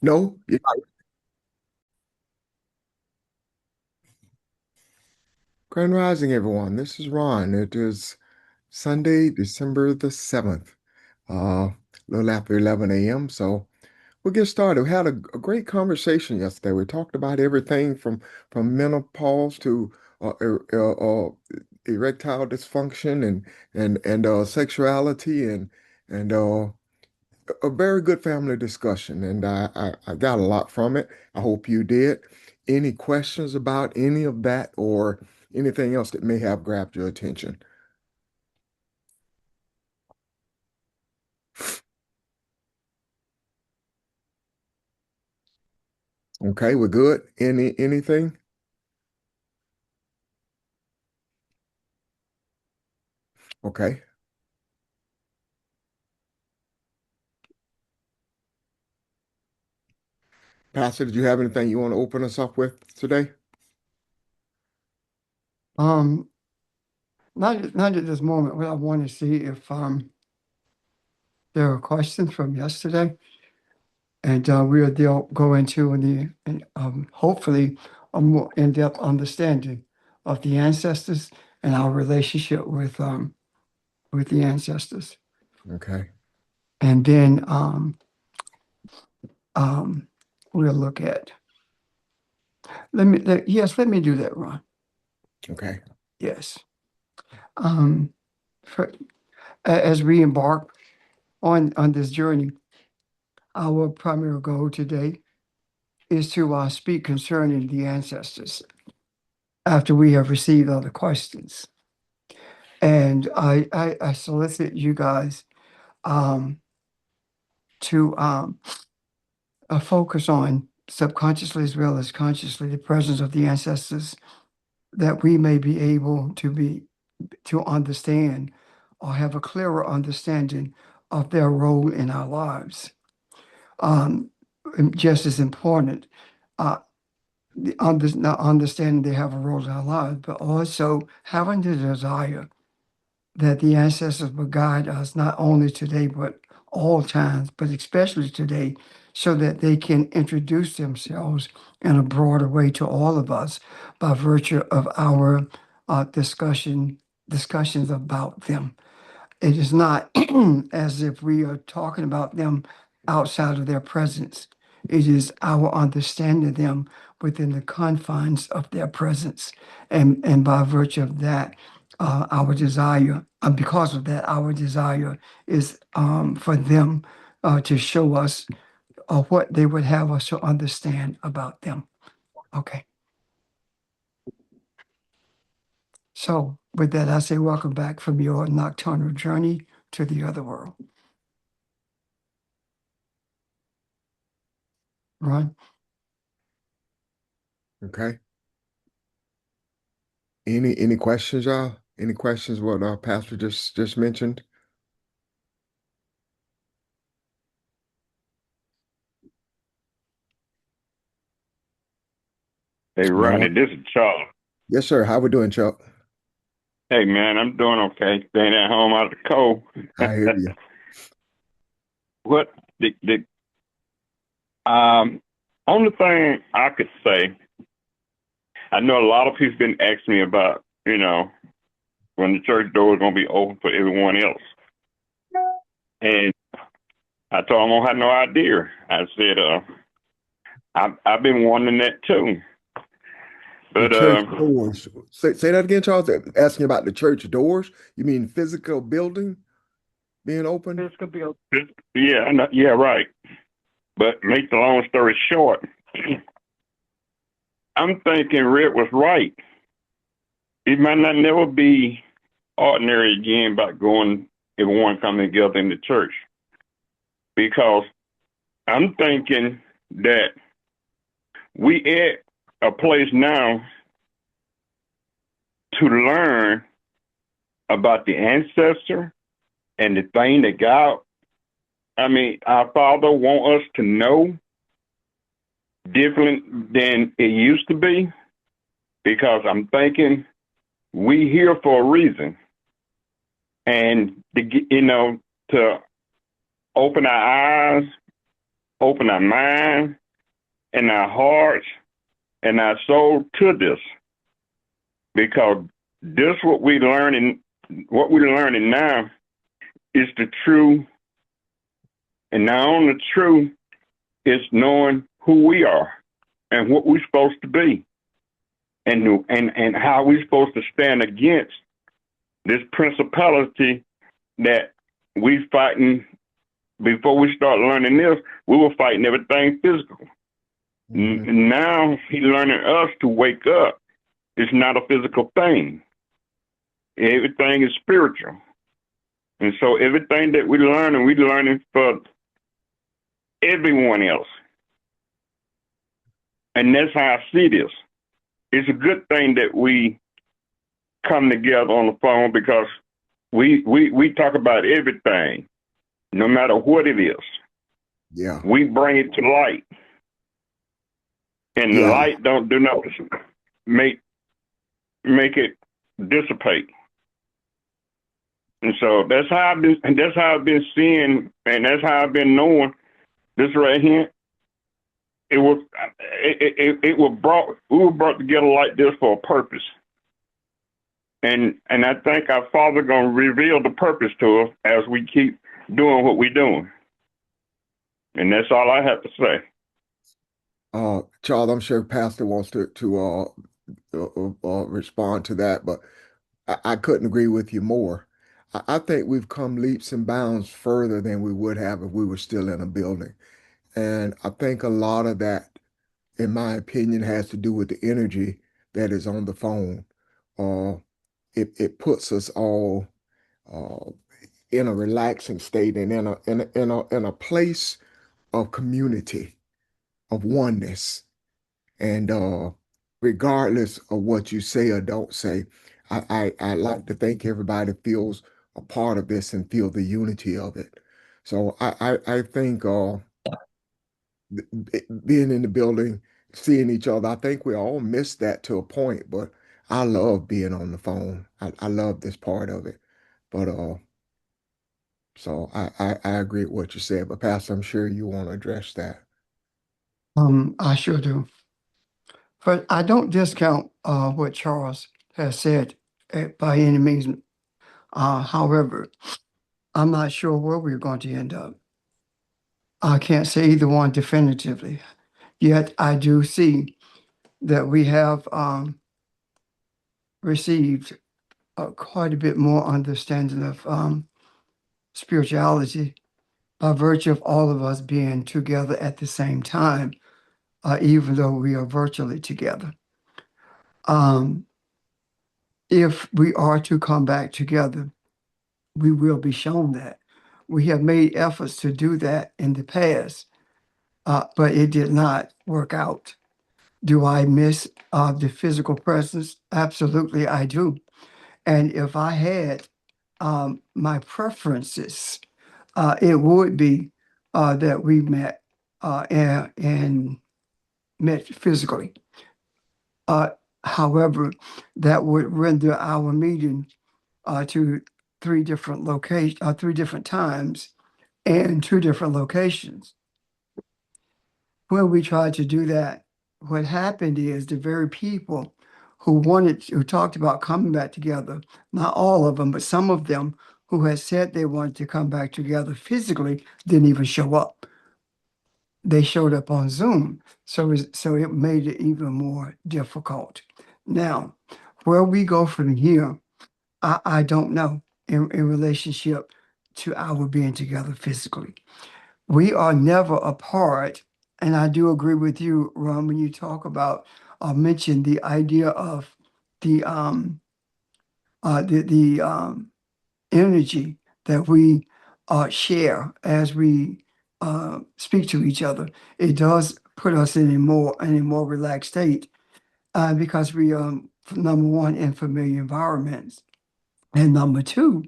No? Yeah. Grand Rising, everyone. This is Ron. It is Sunday, December the 7th, a little after 11 a.m. So we'll get started. We had a great conversation yesterday. We talked about everything from menopause to erectile dysfunction and sexuality and a very good family discussion, and I got a lot from it. I hope you did. Any questions about any of that or anything else that may have grabbed your attention? Okay, we're good. Anything? Okay. Pastor, did you have anything you want to open us up with today? Um, not at this moment. What I want to see if there are questions from yesterday, and we'll go into hopefully a more in-depth understanding of the ancestors and our relationship with the ancestors, Okay. and then um, we'll look at. Let me do that, Ron. Okay. Yes. Um, for, as we embark on this journey, our primary goal today is to speak concerning the ancestors after we have received other questions. And I solicit you guys um, to focus on subconsciously as well as consciously the presence of the ancestors that we may be able to understand or have a clearer understanding of their role in our lives. Um, and just as important, uh, not understanding they have a role in our lives, but also having the desire that the ancestors will guide us not only today, but all times, but especially today, so that they can introduce themselves in a broader way to all of us by virtue of our discussions about them. It is not as if we are talking about them outside of their presence. It is our understanding of them within the confines of their presence. And by virtue of that, our desire, because of that, our desire is for them to show us what they would have us to understand about them. Okay. So with that, I say welcome back from your nocturnal journey to the other world. Right? Okay. Any questions, y'all? Any questions what our pastor just mentioned? Hey, No Rodney, one? this is Charles. Yes, sir. How we doing, Chuck? Hey, man, I'm doing okay. Staying at home out of the cold. I hear you. What the only thing I could say, I know a lot of people been asking me about, when the church door is gonna be open for everyone else, and I told them I don't have no idea. I said, I've been wondering that too, The but church doors. Say that again, Charles. Asking about the church doors. You mean physical building being open? Physical build. yeah, yeah, right. But make the long story short, I'm thinking Rick was right. It might not never be ordinary again by going everyone coming together in the church. Because I'm thinking that we at a place now to learn about the ancestor and the thing that God, our Father want us to know different than it used to be. Because I'm thinking we here for a reason. And to open our eyes open our mind and our hearts and our soul to this, because this what we're learning now is the true, and not only the true, is knowing who we are and what we're supposed to be, and how we're supposed to stand against this principality that we fighting. Before we start learning this, we were fighting everything physical. Now he's learning us to wake up. It's not a physical thing. Everything is spiritual. And so everything that we're learning for everyone else. And that's how I see this. It's a good thing that we come together on the phone, because we talk about everything, no matter what it is. Yeah. We bring it to light. And the Yeah. light don't do nothing. Make it dissipate. And so that's how I've been seeing, and that's how I've been knowing this right here. We were brought together like this for a purpose. And I think our Father gonna reveal the purpose to us as we keep doing what we're doing. And that's all I have to say. Charles, I'm sure Pastor wants to respond to that, but I couldn't agree with you more. I think we've come leaps and bounds further than we would have if we were still in a building. And I think a lot of that, in my opinion, has to do with the energy that is on the phone. Uh, it puts us all uh, in a relaxing state and in a place of community, of oneness. And regardless of what you say or don't say, I like to think everybody feels a part of this and feel the unity of it. So I think being in the building, seeing each other, I think we all miss that to a point, but I love being on the phone. I love this part of it. But so I agree with what you said, but Pastor, I'm sure you want to address that. I sure do. But I don't discount what Charles has said by any means. However, I'm not sure where we're going to end up. I can't say either one definitively. Yet I do see that we have received quite a bit more understanding of spirituality by virtue of all of us being together at the same time, even though we are virtually together. If we are to come back together, we will be shown that. We have made efforts to do that in the past, but it did not work out. Do I miss the physical presence? Absolutely, I do. And if I had my preferences, it would be that we met and met physically. Uh, However, that would render our meeting to three different times and two different locations. When we tried to do that, what happened is the very people who talked about coming back together, not all of them, but some of them who had said they wanted to come back together physically didn't even show up. They showed up on Zoom. So it made it even more difficult. Now, where we go from here, I don't know in relationship to our being together physically. We are never apart. And I do agree with you, Ron, when you talk about mention the idea of the energy that we share as we speak to each other. It does put us in a more relaxed state because we number one in familiar environments, and number two,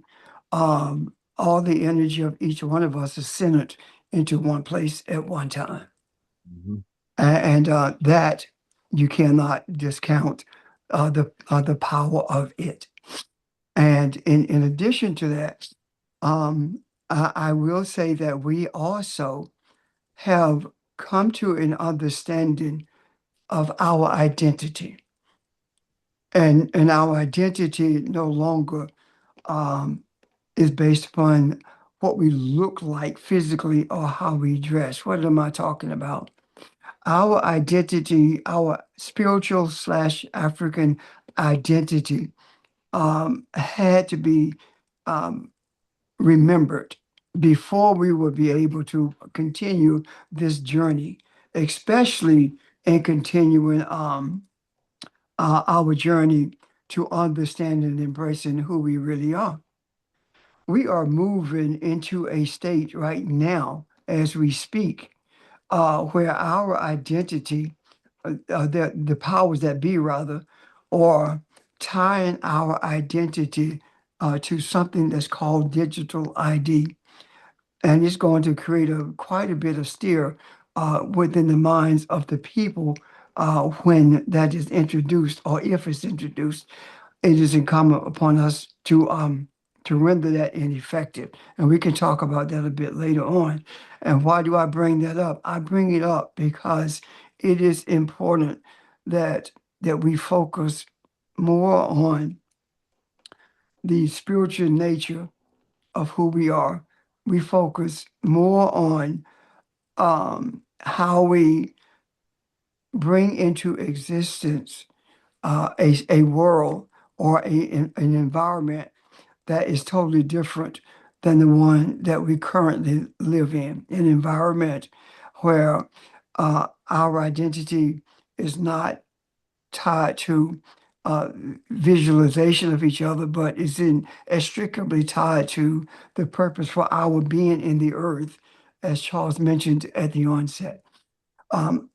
all the energy of each one of us is centered into one place at one time. Mhm. And that you cannot discount the power of it. And in addition to that, I will say that we also have come to an understanding of our identity. And our identity no longer is based upon what we look like physically or how we dress. What am I talking about? Our identity, our spiritual slash African identity, had to be um, remembered before we would be able to continue this journey, especially in continuing our journey to understanding and embracing who we really are. We are moving into a state right now as we speak, where our identity, the powers that be rather, are tying our identity to something that's called digital ID. And it's going to create quite a bit of stir within the minds of the people when that is introduced, or if it's introduced. It is incumbent upon us to render that ineffective. And we can talk about that a bit later on. And why do I bring that up? I bring it up because it is important that we focus more on the spiritual nature of who we are. We focus more on how we bring into existence a world or an environment that is totally different than the one that we currently live in, an environment where our identity is not tied to uh, visualization of each other, but is inextricably tied to the purpose for our being in the earth, as Charles mentioned at the onset. Um,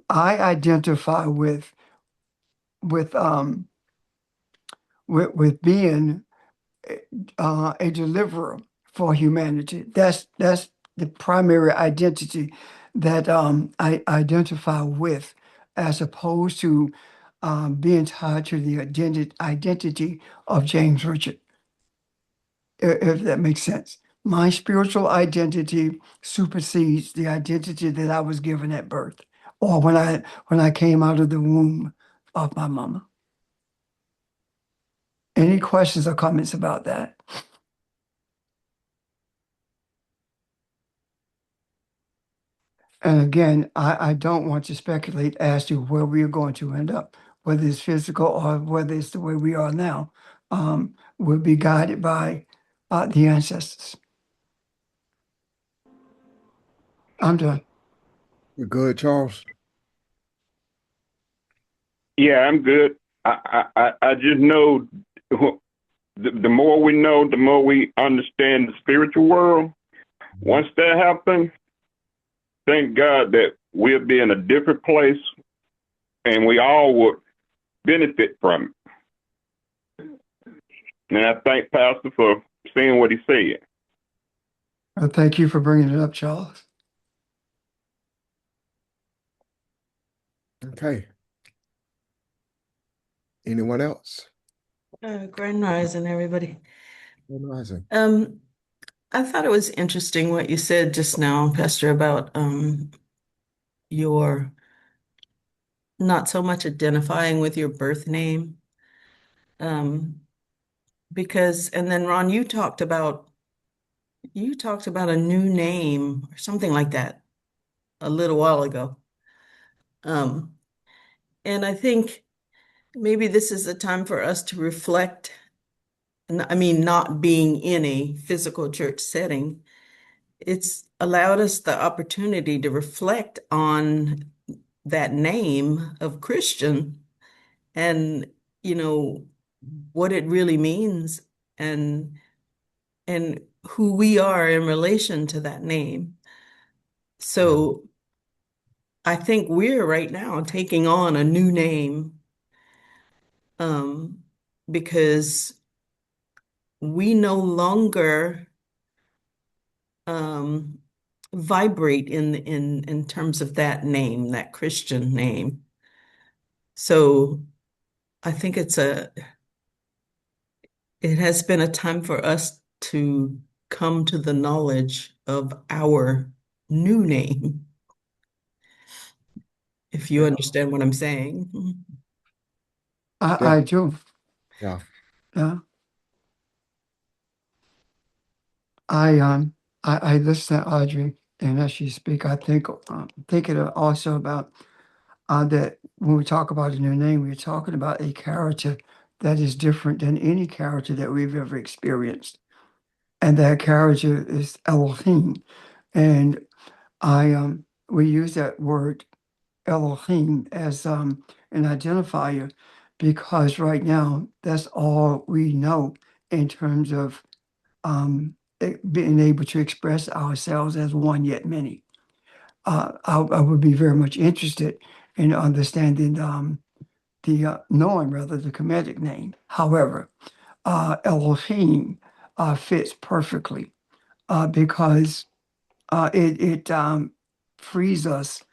I identify with um, with being a deliverer for humanity. That's the primary identity that I identify with, as opposed to being tied to the identity of James Richard, if that makes sense. My spiritual identity supersedes the identity that I was given at birth, or when I came out of the womb of my mama. Any questions or comments about that? And again, I don't want to speculate as to where we are going to end up, whether it's physical or whether it's the way we are now. We'll be guided by the ancestors. I'm done. You good, Charles? Yeah, I'm good. I just know the more we know, the more we understand the spiritual world. Once that happens, thank God that we'll be in a different place and we all would benefit from it. And I thank Pastor for saying what he said. Thank you for bringing it up, Charles. Okay. Anyone else? Grand Rising, everybody. Rising. I thought it was interesting what you said just now, Pastor, about your not so much identifying with your birth name. Because, and then Ron, you talked about a new name or something like that a little while ago. And I think maybe this is a time for us to reflect. I mean, not being in a physical church setting, it's allowed us the opportunity to reflect on that name of Christian and, you know, what it really means and who we are in relation to that name. So I think we're right now taking on a new name because we no longer vibrate in terms of that name, that Christian name. So I think it has been a time for us to come to the knowledge of our new name, if you understand what I'm saying. I do. Yeah. Yeah. I listen to Audrey, and as she speak, I think thinking also about that when we talk about a new name, we're talking about a character that is different than any character that we've ever experienced, and that character is Elohim. And we use that word Elohim as an identifier because right now that's all we know in terms of being able to express ourselves as one yet many. I would be very much interested in understanding knowing rather the Kemetic name. However, Elohim fits perfectly because it frees us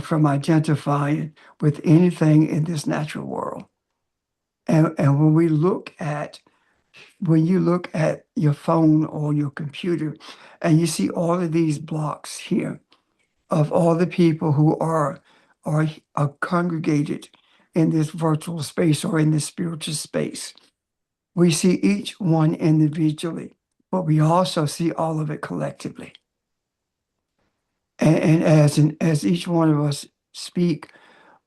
from identifying with anything in this natural world. And when you look at your phone or your computer and you see all of these blocks here of all the people who are congregated in this virtual space or in this spiritual space, we see each one individually, but we also see all of it collectively. And as each one of us speak,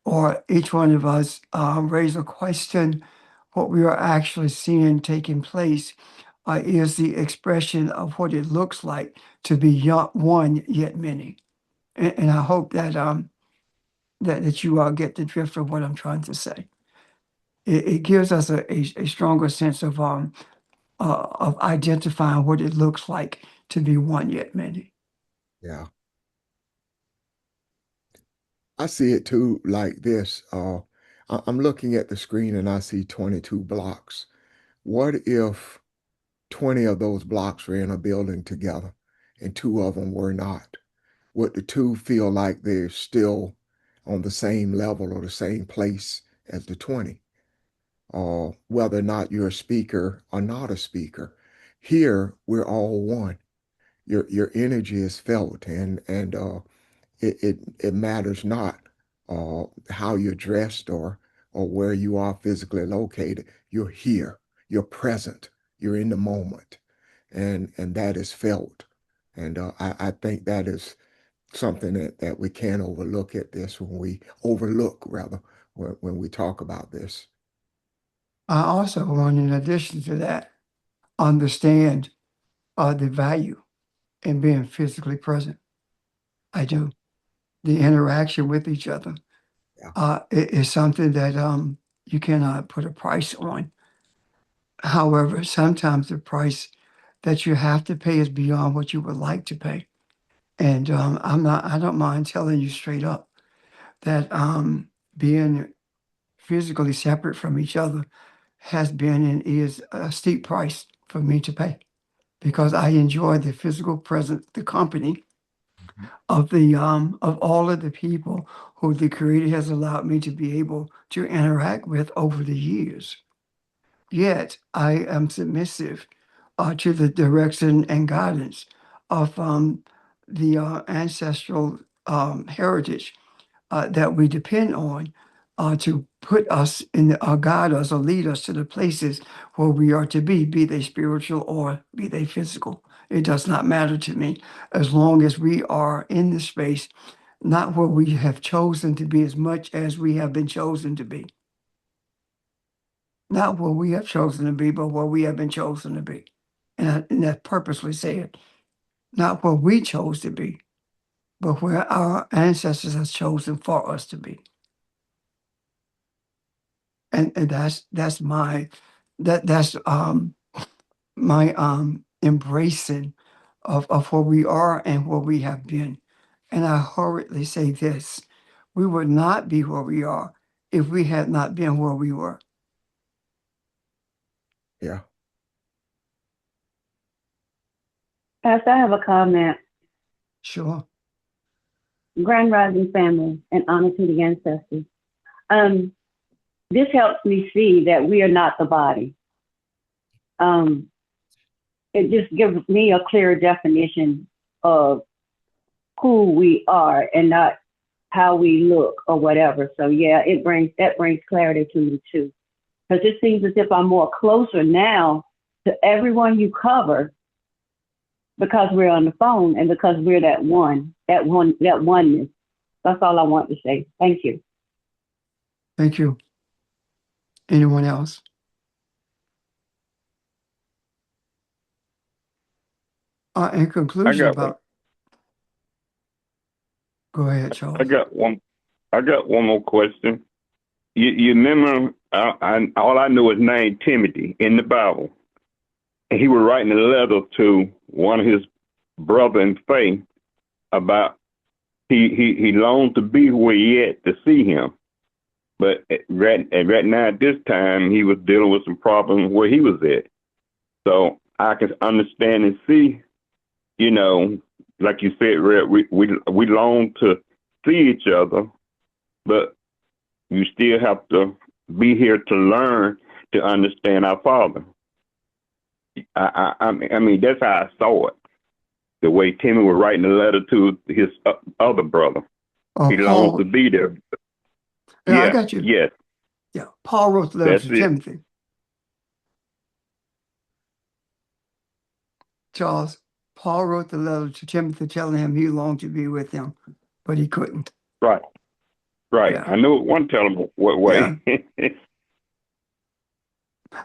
or each one of us raise a question, what we are actually seeing taking place is the expression of what it looks like to be one yet many. And I hope that you all get the drift of what I'm trying to say. It gives us a stronger sense of identifying what it looks like to be one yet many. Yeah. I see it too like this. I'm looking at the screen and I see 22 blocks. What if 20 of those blocks were in a building together and two of them were not? Would the two feel like they're still on the same level or the same place as the 20? Or whether or not you're a speaker or not a speaker. Here, we're all one. Your energy is felt and it matters not how you're dressed or where you are physically located. You're here, you're present, you're in the moment, and that is felt. And I think that is something that we can't overlook at this when we overlook rather when we talk about this. I also want, in addition to that, understand the value in being physically present. I do. The interaction with each other Yeah, is something that you cannot put a price on. However, sometimes the price that you have to pay is beyond what you would like to pay. And I don't mind telling you straight up that being physically separate from each other has been and is a steep price for me to pay because I enjoy the physical presence, the company of all of the people who the Creator has allowed me to be able to interact with over the years. Yet I am submissive to the direction and guidance of the ancestral heritage that we depend on to put us in, guide us or lead us to the places where we are to be they spiritual or be they physical. It does not matter to me as long as we are in the space, not where we have chosen to be as much as we have been chosen to be. Not where we have chosen to be, but where we have been chosen to be. And that purposely said, not where we chose to be, but where our ancestors have chosen for us to be. And that's my embracing of where we are and where we have been. And I hurriedly say this: we would not be where we are if we had not been where we were. yeah, Pastor, I have a comment. Sure. Grand Rising family and honor to the ancestors. This helps me see that we are not the body. It just gives me a clearer definition of who we are and not how we look or whatever. So yeah, that brings clarity to me too. Because it seems as if I'm more closer now to everyone you cover because we're on the phone and because we're that oneness. That's all I want to say. Thank you. Thank you. Anyone else? In I conclusion got one. about, go ahead, I Charles. got one. I got one more question. You remember? All I know is name Timothy in the Bible, and he was writing a letter to one of his brother in faith about he longed to be where he at to see him, but right now at this time he was dealing with some problems where he was at. So I can understand and see, like you said, Red, we long to see each other, but you still have to be here to learn to understand our Father. I mean, that's how I saw it. The way Timmy was writing a letter to his other brother, he longs Paul, to be there. yeah, I Yeah, got you. yes, Yeah, Paul wrote the letter that's to it. Timothy. Charles, Paul wrote the letter to Timothy telling him he longed to be with him, but he couldn't. Right, right. Yeah, I know it one tell him what way. yeah.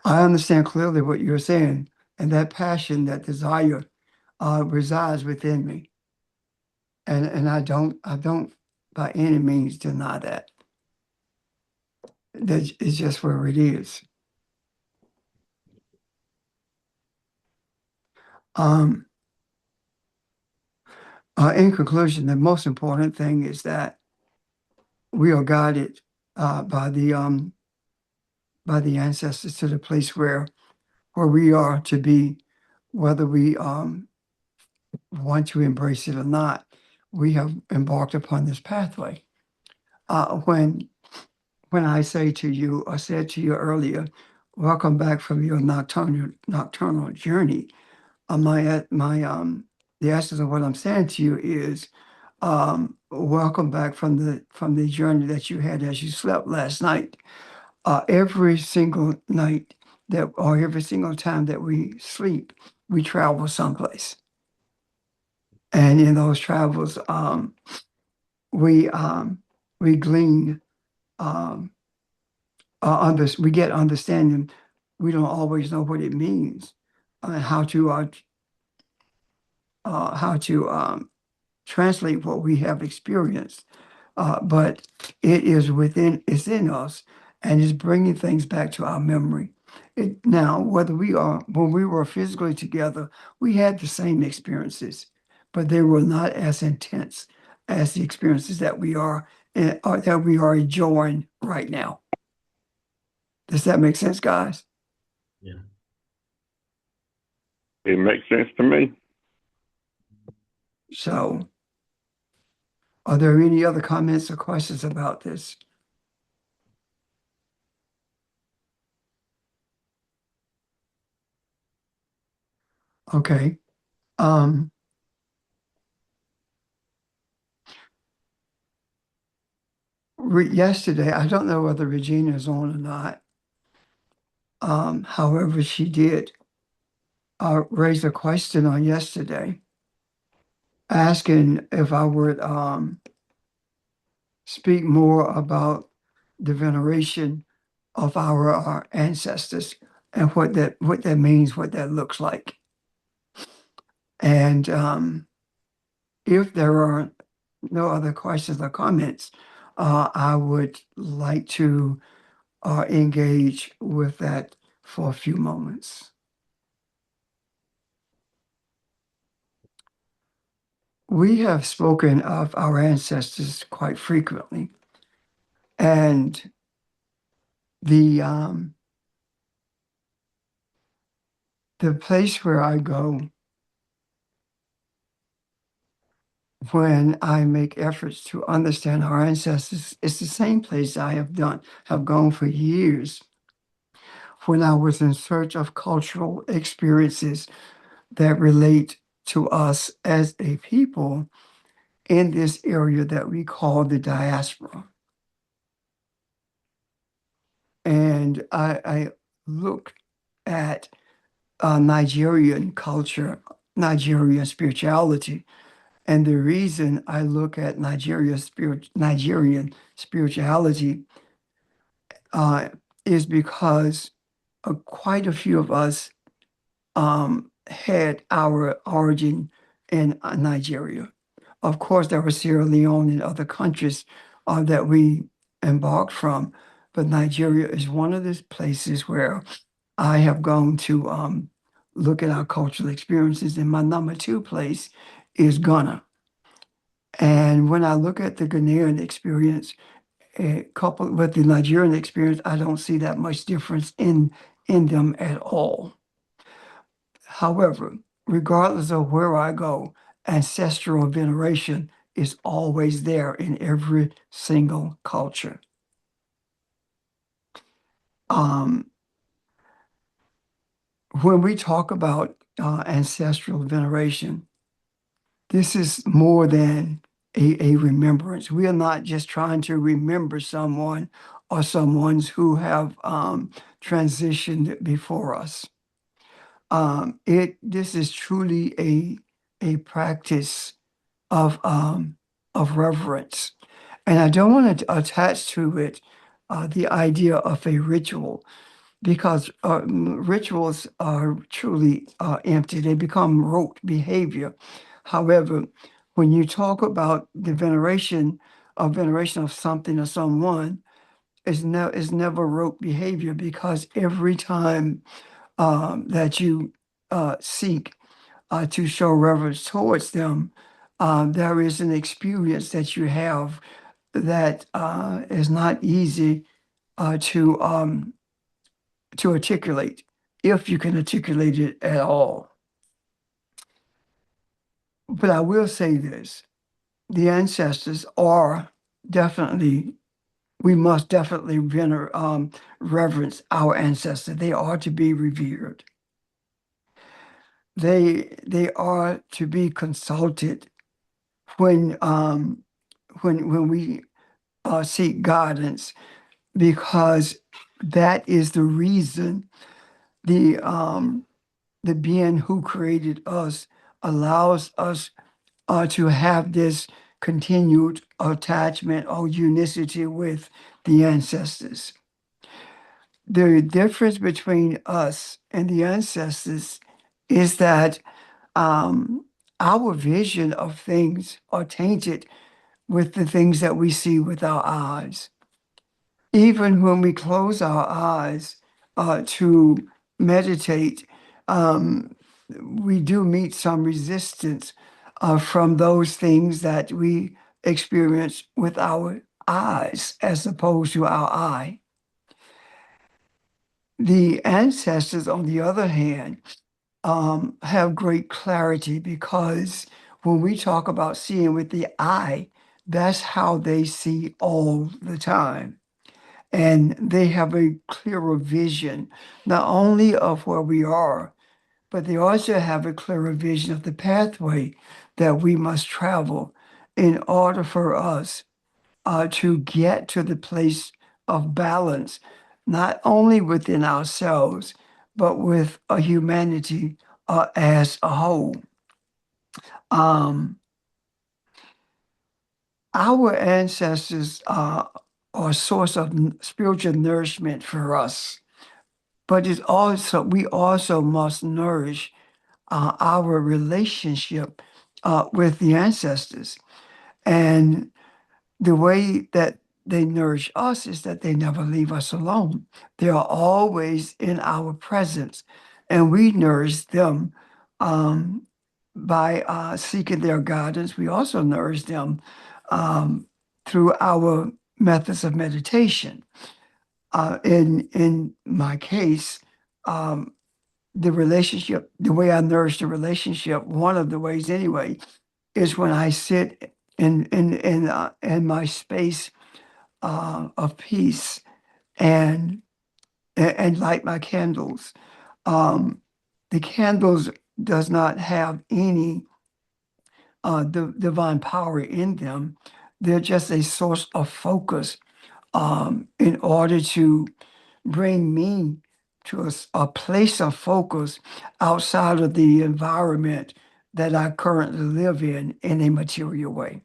I understand clearly what you're saying, and that passion, that desire, resides within me, and I don't by any means deny that. That is just where it is. In conclusion, the most important thing is that we are guided by the ancestors to the place where we are to be, whether we want to embrace it or not. We have embarked upon this pathway. When I say to you, or said to you earlier, welcome back from your nocturnal journey. The essence of what I'm saying to you is, welcome back from the journey that you had as you slept last night. Every single night or every single time that we sleep, we travel someplace, and in those travels, we glean. We get understanding. We don't always know what it means, how to translate what we have experienced. But it's in us, and it's bringing things back to our memory. Now, when we were physically together, we had the same experiences, but they were not as intense as the experiences that we are enjoying right now. Does that make sense, guys? Yeah. It makes sense to me. So, are there any other comments or questions about this? Okay. Yesterday, I don't know whether Regina is on or not. However, she did raise a question on yesterday, asking if I would speak more about the veneration of our ancestors and what that means, what that looks like. And if there are no other questions or comments, I would like to engage with that for a few moments. We have spoken of our ancestors quite frequently, and the place where I go when I make efforts to understand our ancestors is the same place I have gone for years when I was in search of cultural experiences that relate to us as a people in this area that we call the diaspora. And I look at Nigerian culture, Nigerian spirituality. And the reason I look at Nigerian spirituality is because quite a few of us had our origin in Nigeria. Of course, there was Sierra Leone and other countries that we embarked from, but Nigeria is one of the places where I have gone to look at our cultural experiences. And my number two place is Ghana. And when I look at the Ghanaian experience, coupled with the Nigerian experience, I don't see that much difference in them at all. However, regardless of where I go, ancestral veneration is always there in every single culture. When we talk about ancestral veneration, this is more than a remembrance. We are not just trying to remember someone or someone's who have transitioned before us. This is truly a practice of reverence, and I don't want to attach to it the idea of a ritual, because rituals are truly empty. They become rote behavior. However, when you talk about the veneration of something or someone, is never rote behavior, because every time that you seek to show reverence towards them, there is an experience that you have that is not easy to articulate, if you can articulate it at all. But I will say this: the ancestors are definitely, we must definitely reverence our ancestors. They are to be revered. They are to be consulted when we seek guidance, because that is the reason the being who created us allows us to have this continued attachment or unicity with the ancestors. The difference between us and the ancestors is that our vision of things are tainted with the things that we see with our eyes. Even when we close our eyes to meditate, we do meet some resistance from those things that we experience with our eyes as opposed to our eye. The ancestors, on the other hand, have great clarity, because when we talk about seeing with the eye, that's how they see all the time. And they have a clearer vision, not only of where we are, but they also have a clearer vision of the pathway that we must travel in order for us to get to the place of balance, not only within ourselves, but with a humanity as a whole. Our ancestors are a source of spiritual nourishment for us, but we also must nourish our relationship with the ancestors. And the way that they nourish us is that they never leave us alone. They are always in our presence, and we nourish them by seeking their guidance. We also nourish them through our methods of meditation. In my case, the relationship, the way I nourish the relationship, one of the ways anyway, is when I sit in my space of peace and light my candles. The candles does not have any the divine power in them. They're just a source of focus in order to bring me to a place of focus outside of the environment that I currently live in a material way.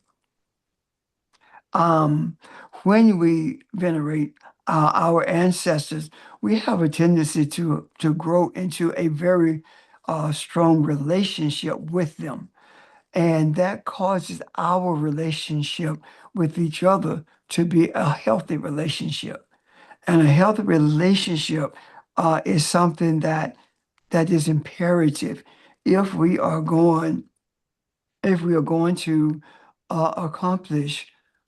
Um, when we venerate our ancestors, we have a tendency to grow into a very strong relationship with them. And that causes our relationship with each other to be a healthy relationship. And a healthy relationship is something that is imperative if we are going to accomplish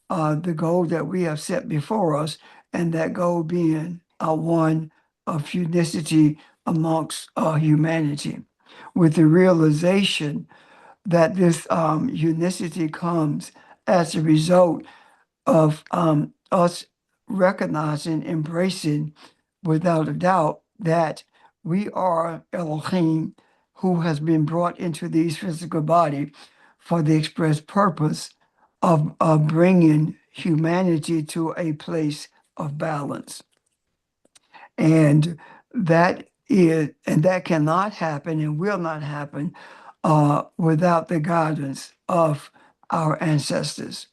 the goal that we have set before us, and that goal being one of unicity amongst humanity, with the realization that this unicity comes as a result of us recognizing, embracing without a doubt that we are Elohim who has been brought into these physical body for the express purpose of bringing humanity to a place of balance. And that cannot happen and will not happen without the guidance of our ancestors.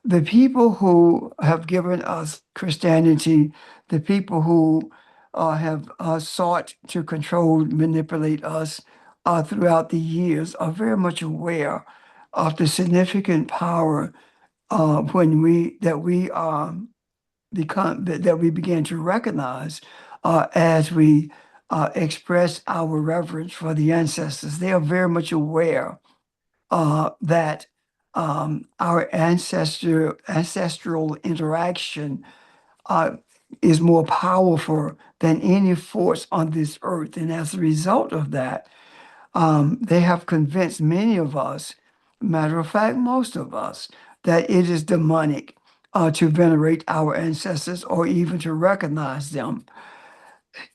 The people who have given us Christianity, the people who have sought to control, manipulate us throughout the years, are very much aware of the significant power when we become that we begin to recognize as we express our reverence for the ancestors. They are very much aware that our ancestral interaction is more powerful than any force on this earth. And as a result of that, they have convinced many of us, matter of fact, most of us, that it is demonic to venerate our ancestors or even to recognize them.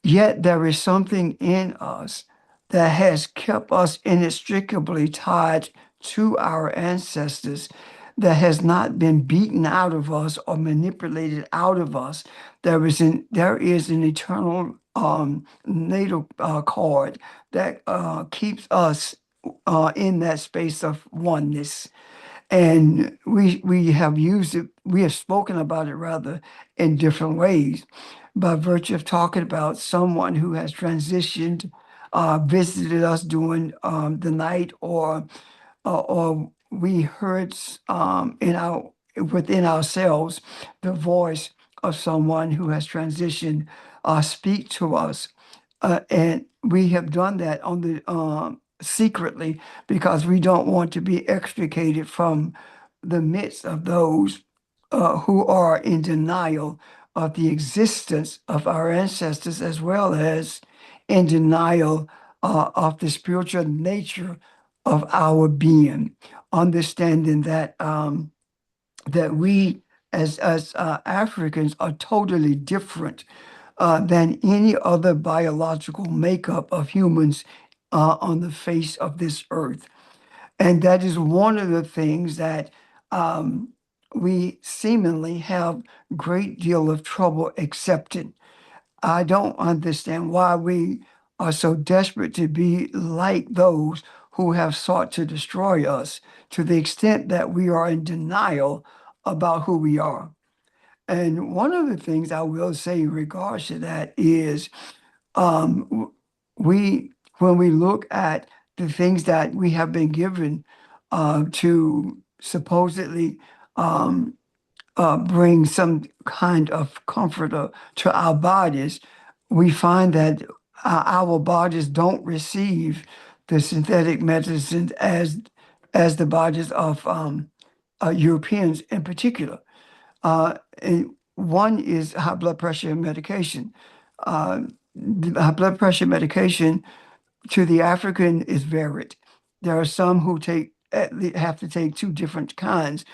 Yet there is something in us that has kept us inextricably tied to our ancestors, that has not been beaten out of us or manipulated out of us. There is an eternal natal cord that keeps us in that space of oneness. And we have used it, we have spoken about it rather in different ways, by virtue of talking about someone who has transitioned, visited us during the night, or we heard within ourselves the voice of someone who has transitioned speak to us. And we have done that on the secretly, because we don't want to be extricated from the midst of those who are in denial of the existence of our ancestors, as well as in denial of the spiritual nature of our being, understanding that that we as Africans are totally different than any other biological makeup of humans on the face of this earth. And that is one of the things that we seemingly have great deal of trouble accepting. I don't understand why we are so desperate to be like those who have sought to destroy us, to the extent that we are in denial about who we are. And one of the things I will say in regards to that is we when we look at the things that we have been given to supposedly bring some kind of comfort to our bodies, we find that our bodies don't receive the synthetic medicines as the bodies of Europeans in particular. And one is high blood pressure medication. The high blood pressure medication to the African is varied. There are some who have to take two different kinds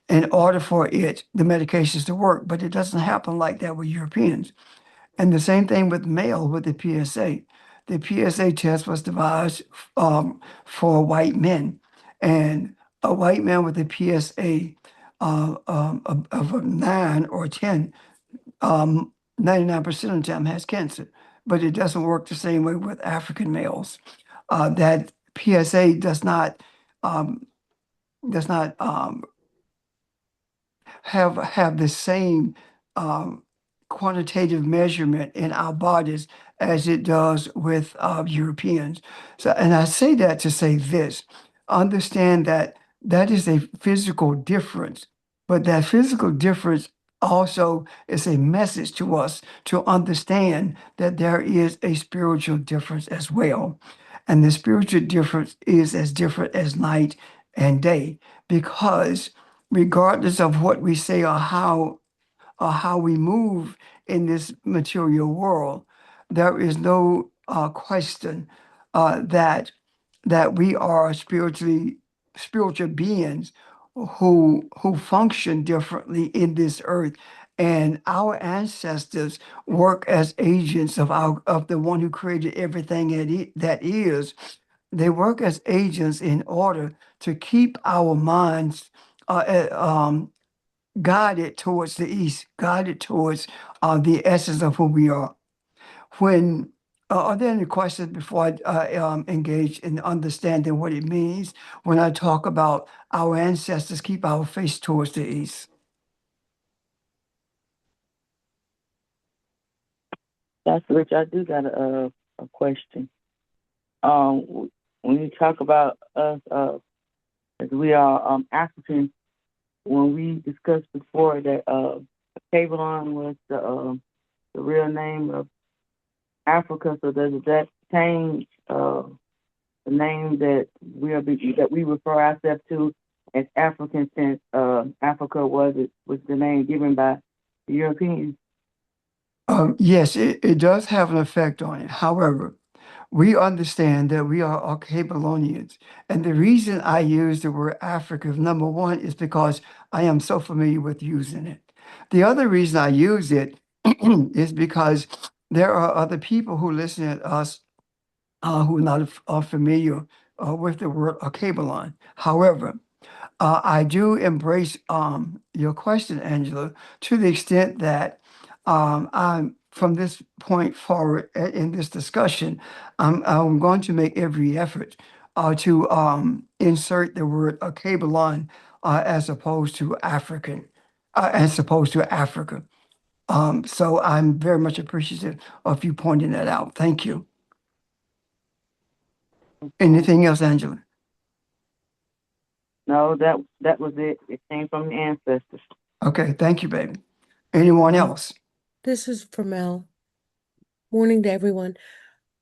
in order for the medications to work, but it doesn't happen like that with Europeans. And the same thing with male with the PSA. The PSA test was devised for white men, and a white man with a PSA of a 9 or 10, 99% of the time has cancer, but it doesn't work the same way with African males. That PSA um, does not have the same um, quantitative measurement in our bodies as it does with Europeans. So, and I say that to say this: understand that that is a physical difference, but that physical difference also is a message to us to understand that there is a spiritual difference as well. And the spiritual difference is as different as night and day, because regardless of what we say or how we move in this material world, there is no question that we are spiritual beings who function differently in this earth. And our ancestors work as agents of the one who created everything that is. They work as agents in order to keep our minds guided towards the east, guided towards the essence of who we are. When are there any questions before I engage in understanding what it means when I talk about our ancestors keep our face towards the east? Dr. Rich, I do got a question. When you talk about us, as we are African, when we discussed before that Cabelon was the real name of Africa, so does that change the name that we refer ourselves to as African, since Africa was the name given by the Europeans? Yes, it does have an effect on it. However, we understand that we are Archibaldonians. And the reason I use the word Africa, number one, is because I am so familiar with using it. The other reason I use it is because there are other people who listen to us who are not familiar with the word Archibalon. However, I do embrace your question, Angela, to the extent that I'm from this point forward in this discussion, I'm going to make every effort to insert the word Kabbalah as opposed to African, as opposed to Africa. So I'm very much appreciative of you pointing that out. Thank you. Anything else, Angela? No, that was it. It came from the ancestors. Okay, thank you, baby. Anyone else? This is from Mel. Morning to everyone.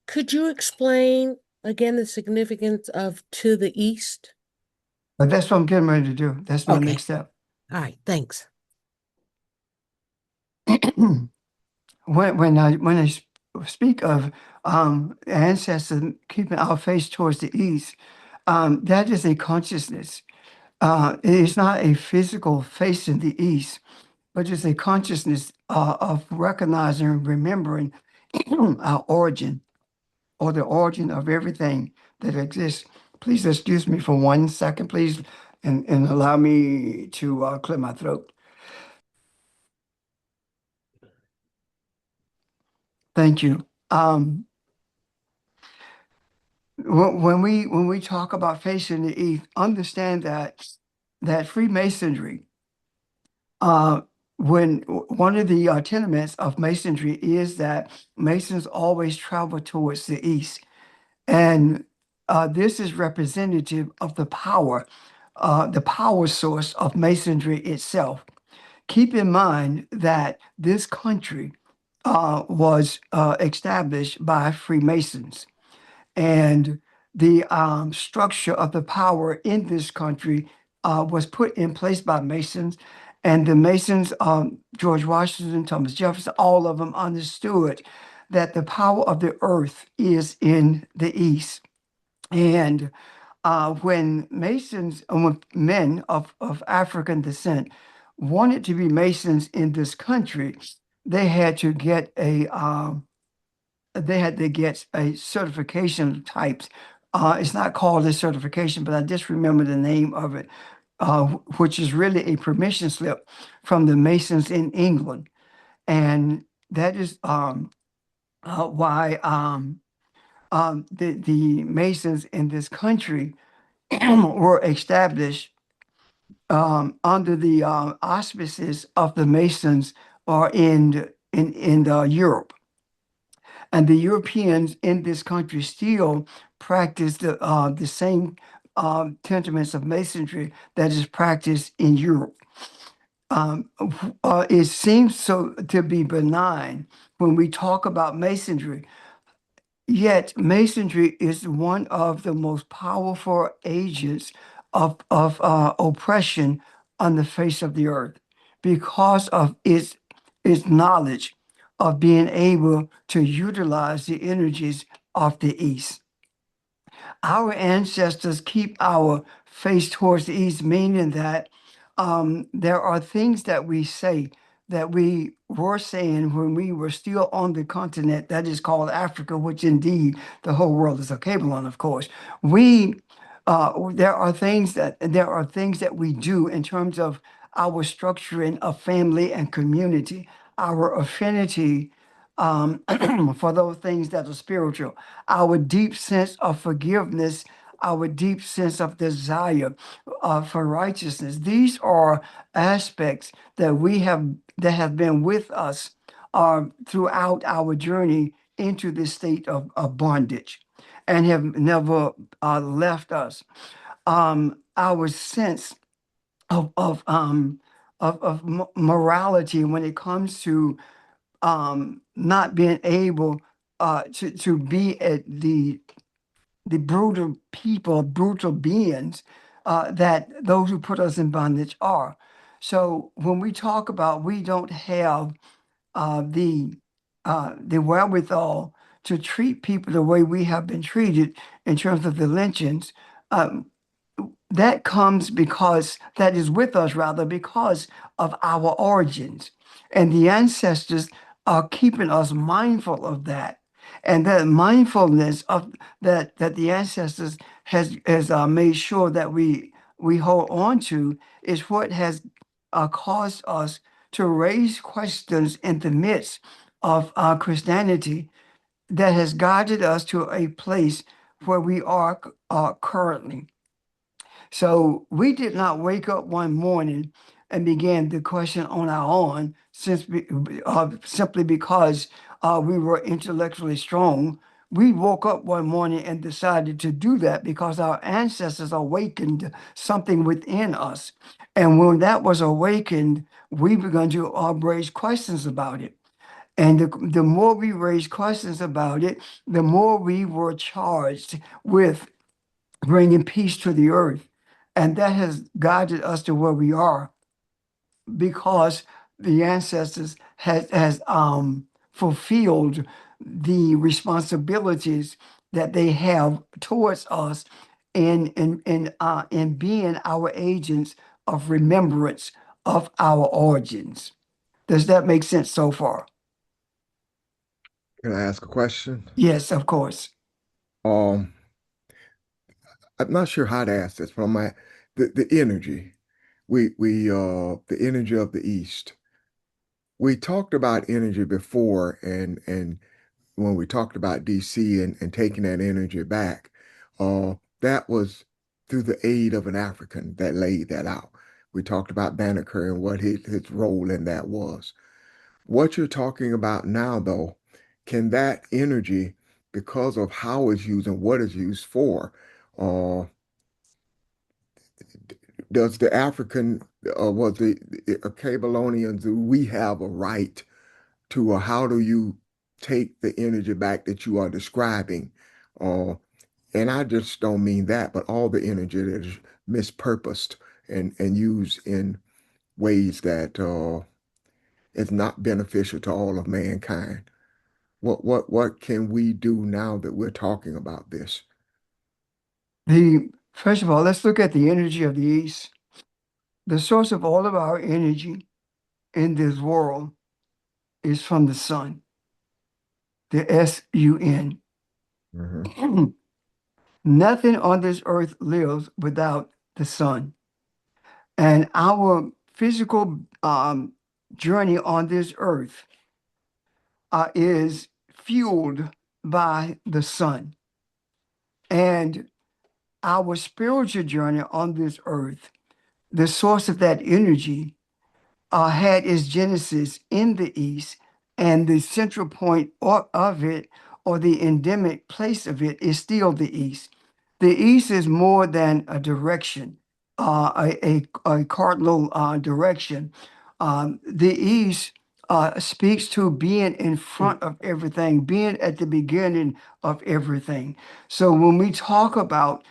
Could you explain again the significance of to the east? But that's what I'm getting ready to do. That's my Okay. next step. All right, thanks. When I speak of ancestors keeping our face towards the east, that is a consciousness. It is not a physical face in the east, but it's a consciousness of recognizing and remembering our origin, or the origin of everything that exists. Please excuse me for 1 second, please, and allow me to clear my throat. Thank you. When we talk about facing the east, understand that Freemasonry, when one of the tenements of Masonry is that Masons always travel towards the east, and this is representative of the power source of Masonry itself. Keep in mind that this country was established by Freemasons, and the structure of the power in this country was put in place by Masons. And the Masons, George Washington, Thomas Jefferson, all of them understood that the power of the earth is in the east. And when Masons, when men of African descent wanted to be Masons in this country, they had to get a certification types It's not called a certification, but I just remember the name of it, which is really a permission slip from the Masons in England. And that is why the Masons in this country were established under the auspices of the Masons or in Europe. And the Europeans in this country still practice the same sentiments of masonry that is practiced in Europe. It seems so to be benign when we talk about masonry, yet masonry is one of the most powerful agents of oppression on the face of the earth because of its knowledge of being able to utilize the energies of the East. Our ancestors keep our face towards the east, meaning that there are things that we say that we were saying when we were still on the continent that is called Africa, which indeed the whole world is a Cabelon, of course. We there are things that we do in terms of our structuring of family and community, our affinity for those things that are spiritual, our deep sense of forgiveness, our deep sense of desire for righteousness. These are aspects that have been with us throughout our journey into this state of bondage and have never left us. Our sense of morality when it comes to not being able to be at the brutal people, brutal beings that those who put us in bondage are. So when we talk about we don't have the wherewithal to treat people the way we have been treated in terms of the lynchings, um, that comes because that is with us rather because of our origins, and the ancestors are keeping us mindful of that, and that mindfulness of that the ancestors has made sure that we hold on to is what has caused us to raise questions in the midst of Christianity that has guided us to a place where we are currently. So we did not wake up one morning and began the question on our own, simply because we were intellectually strong. We woke up one morning and decided to do that because our ancestors awakened something within us. And when that was awakened, we began to raise questions about it. And the more we raised questions about it, the more we were charged with bringing peace to the earth. And that has guided us to where we are because the ancestors has fulfilled the responsibilities that they have towards us in being our agents of remembrance of our origins. Does that make sense so far? Can I ask a question? Yes, of course. Um, I'm not sure how to ask this, but the energy. We the energy of the East. We talked about energy before, and when we talked about DC and taking that energy back, that was through the aid of an African that laid that out. We talked about Banneker and what his role in that was. What you're talking about now, though, can that energy, because of how it's used and what it's used for, uh, does the African, was the Cabelonians, do we have a right to, or how do you take the energy back that you are describing? Uh, and I just don't mean that, but all the energy that is mispurposed and used in ways that is not beneficial to all of mankind. What can we do now that we're talking about this? First of all, let's look at the energy of the East. The source of all of our energy in this world is from the sun, the sun. Mhm. Nothing on this earth lives without the sun. And our physical journey on this earth is fueled by the sun. And our spiritual journey on this earth, the source of that energy, had its genesis in the east, and the central point of it, or the endemic place of it, is still the east. The east is more than a direction, a cardinal direction. The east speaks to being in front of everything, being at the beginning of everything. So when we talk about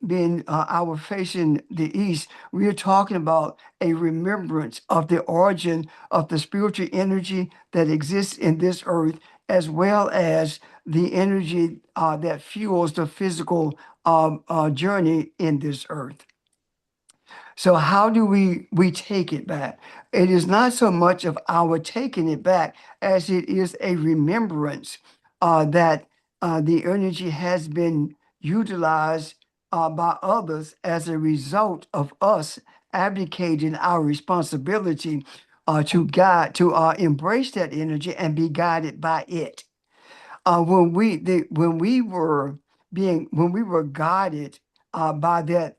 being our facing the east, we are talking about a remembrance of the origin of the spiritual energy that exists in this earth, as well as the energy that fuels the physical journey in this earth. So how do we take it back? It is not so much of our taking it back as it is a remembrance that the energy has been utilized by others as a result of us abdicating our responsibility to embrace that energy and be guided by it. When we were guided by that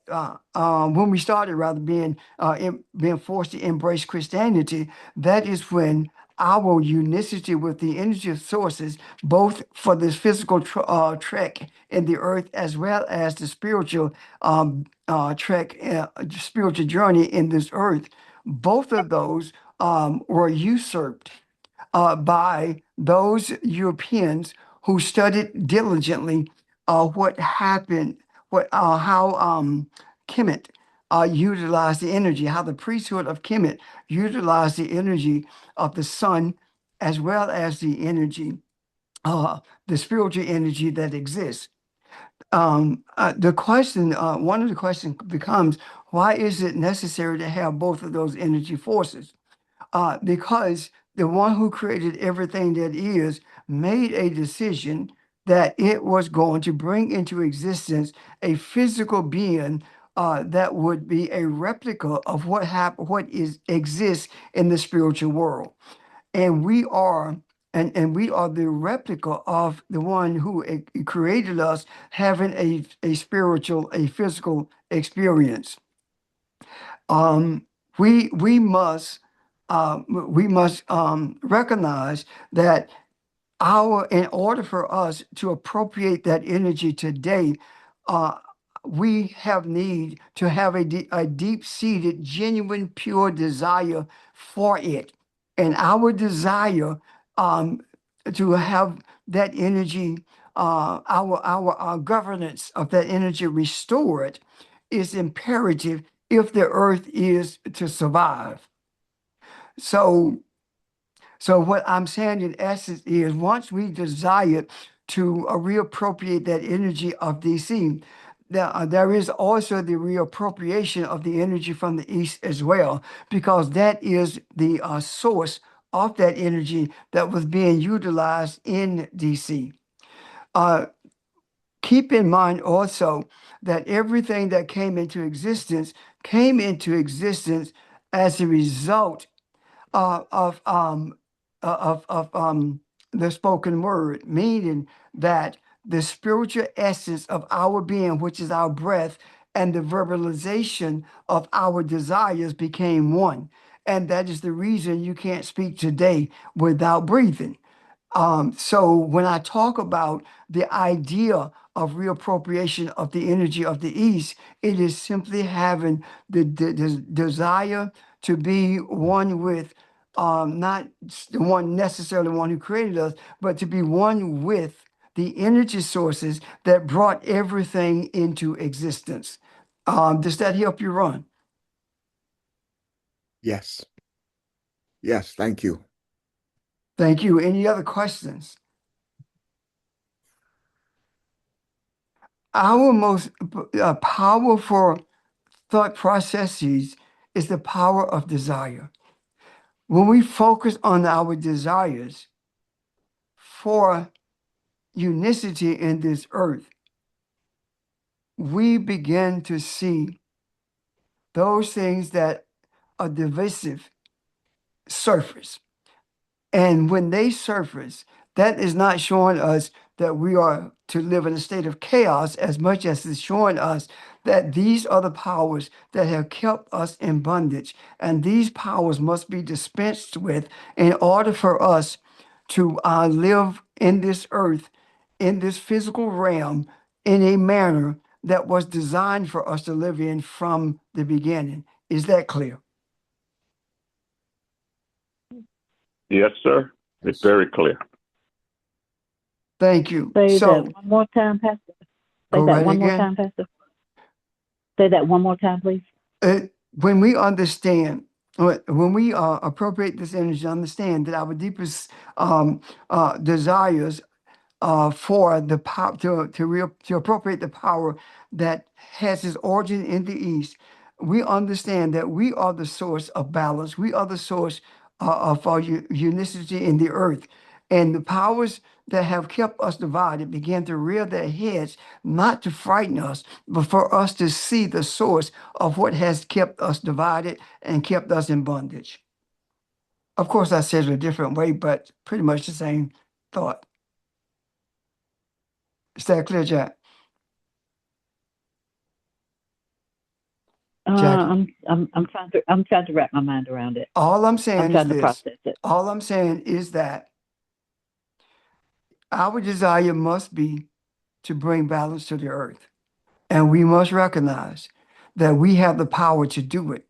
when we started rather being forced to embrace Christianity, that is when our unicity with the energy sources, both for this physical trek in the earth as well as the spiritual trek, spiritual journey in this earth, both of those were usurped by those Europeans who studied diligently what happened, how Kemet utilized the energy, how the priesthood of Kemet utilized the energy of the sun, as well as the energy, the spiritual energy that exists. The question, one of the questions becomes, why is it necessary to have both of those energy forces? Because the one who created everything that is made a decision that it was going to bring into existence a physical being that would be a replica of what exists in the spiritual world. And we are we are the replica of the one who created us, having a spiritual, a physical experience. Um, we must recognize that in order for us to appropriate that energy today, uh, we have need to have a deep-seated, genuine, pure desire for it. And our desire to have that energy, our governance of that energy restored is imperative if the earth is to survive. So what I'm saying in essence is once we desire to reappropriate that energy of DC, there is also the reappropriation of the energy from the east as well, because that is the source of that energy that was being utilized in DC. Keep in mind also that everything that came into existence as a result of the spoken word, meaning that the spiritual essence of our being, which is our breath, and the verbalization of our desires became one. And that is the reason you can't speak today without breathing. So when I talk about the idea of reappropriation of the energy of the East, it is simply having the desire to be one with, not the one necessarily one who created us, but to be one with the energy sources that brought everything into existence. Does that help you, Ron? Yes. Yes. Thank you. Thank you. Any other questions? Our most powerful thought processes is the power of desire. When we focus on our desires for unicity in this earth, we begin to see those things that are divisive surface. And when they surface, that is not showing us that we are to live in a state of chaos as much as it's showing us that these are the powers that have kept us in bondage. And these powers must be dispensed with in order for us to live in this earth, in this physical realm, in a manner that was designed for us to live in from the beginning. Is that clear? Yes, sir. It's very clear. Thank you. Say So that one more time, Pastor. Say go that right one more again. time, Pastor. Say that one more time, please. When we understand, when we appropriate this energy, understand that our deepest desires for the power to appropriate the power that has its origin in the East, we understand that we are the source of balance. We are the source of our unicity in the earth. And the powers that have kept us divided began to rear their heads, not to frighten us, but for us to see the source of what has kept us divided and kept us in bondage. Of course, I said it a different way, but pretty much the same thought. Is that clear, Jack? Jackie? I'm trying to wrap my mind around it. All I'm I'm saying is trying to this. process it. All I'm saying is that our desire must be to bring balance to the earth. And we must recognize that we have the power to do it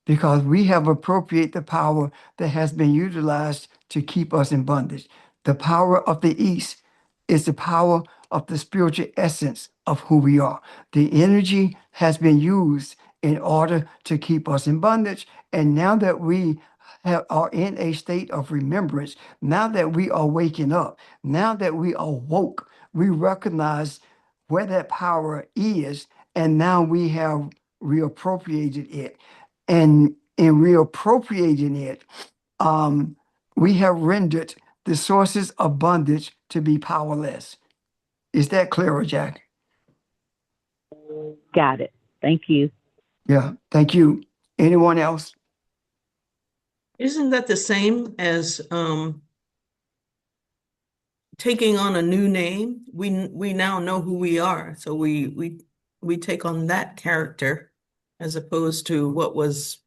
because we have appropriated the power that has been utilized to keep us in bondage. The power of the East is the power of the spiritual essence of who we are. The energy has been used in order to keep us in bondage. And now that we are in a state of remembrance, now that we are waking up, now that we are woke, we recognize where that power is, and now we have reappropriated it. And in reappropriating it, we have rendered the sources of bondage to be powerless. Is that clearer, Jack? Got it. Thank you. Yeah, thank you. Anyone else? Isn't that the same as taking on a new name? We now know who we are, so we take on that character as opposed to what was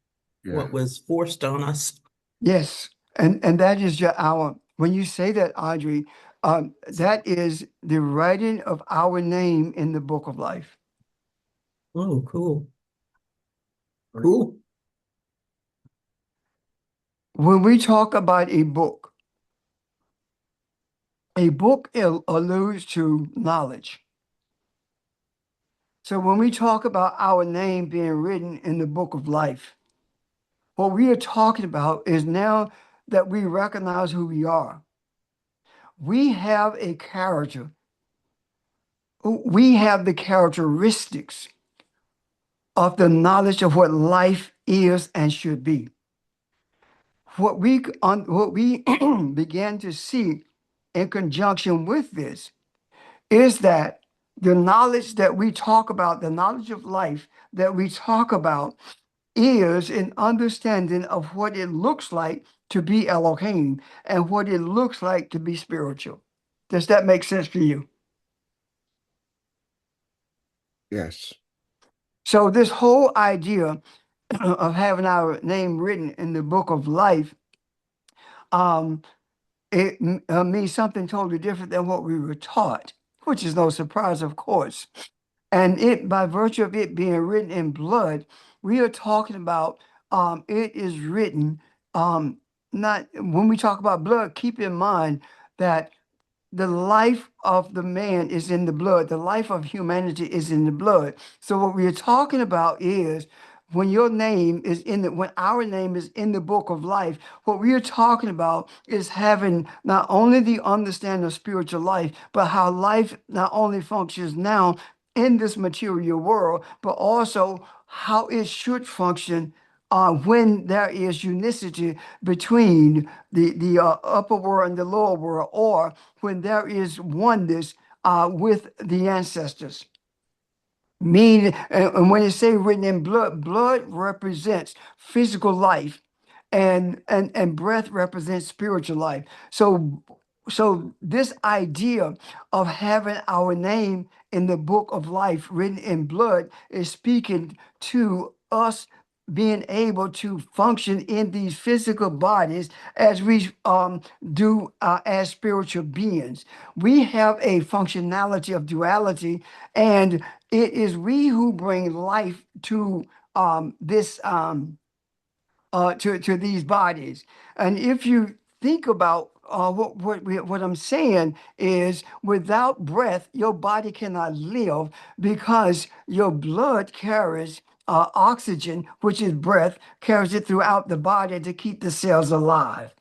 forced on us. Yes, and that is when you say that, Audrey, that is the writing of our name in the book of life. Oh, cool. Cool. When we talk about a book alludes to knowledge. So when we talk about our name being written in the book of life, what we are talking about is now that we recognize who we are. We have a character. We have the characteristics of the knowledge of what life is and should be. What we began to see in conjunction with this is that the knowledge that we talk about, the knowledge of life that we talk about, is an understanding of what it looks like to be Elohim and what it looks like to be spiritual. Does that make sense for you? Yes. So this whole idea of having our name written in the book of life, it means something totally different than what we were taught, which is no surprise, of course. And it, by virtue of it being written in blood, we are talking about it is written. Not when we talk about blood, keep in mind that the life of the man is in the blood. The life of humanity is in the blood. So what we are talking about is when your name is when our name is in the book of life, what we are talking about is having not only the understanding of spiritual life, but how life not only functions now in this material world, but also how it should function when there is unicity between the upper world and the lower world, or when there is oneness with the ancestors. Meaning, and when you say written in blood, blood represents physical life, and breath represents spiritual life. So this idea of having our name in the book of life written in blood is speaking to us being able to function in these physical bodies as we do as spiritual beings. We have a functionality of duality, and it is we who bring life to this to these bodies. And if you think about what I'm saying is, without breath, your body cannot live because your blood carries oxygen, which is breath, carries it throughout the body to keep the cells alive.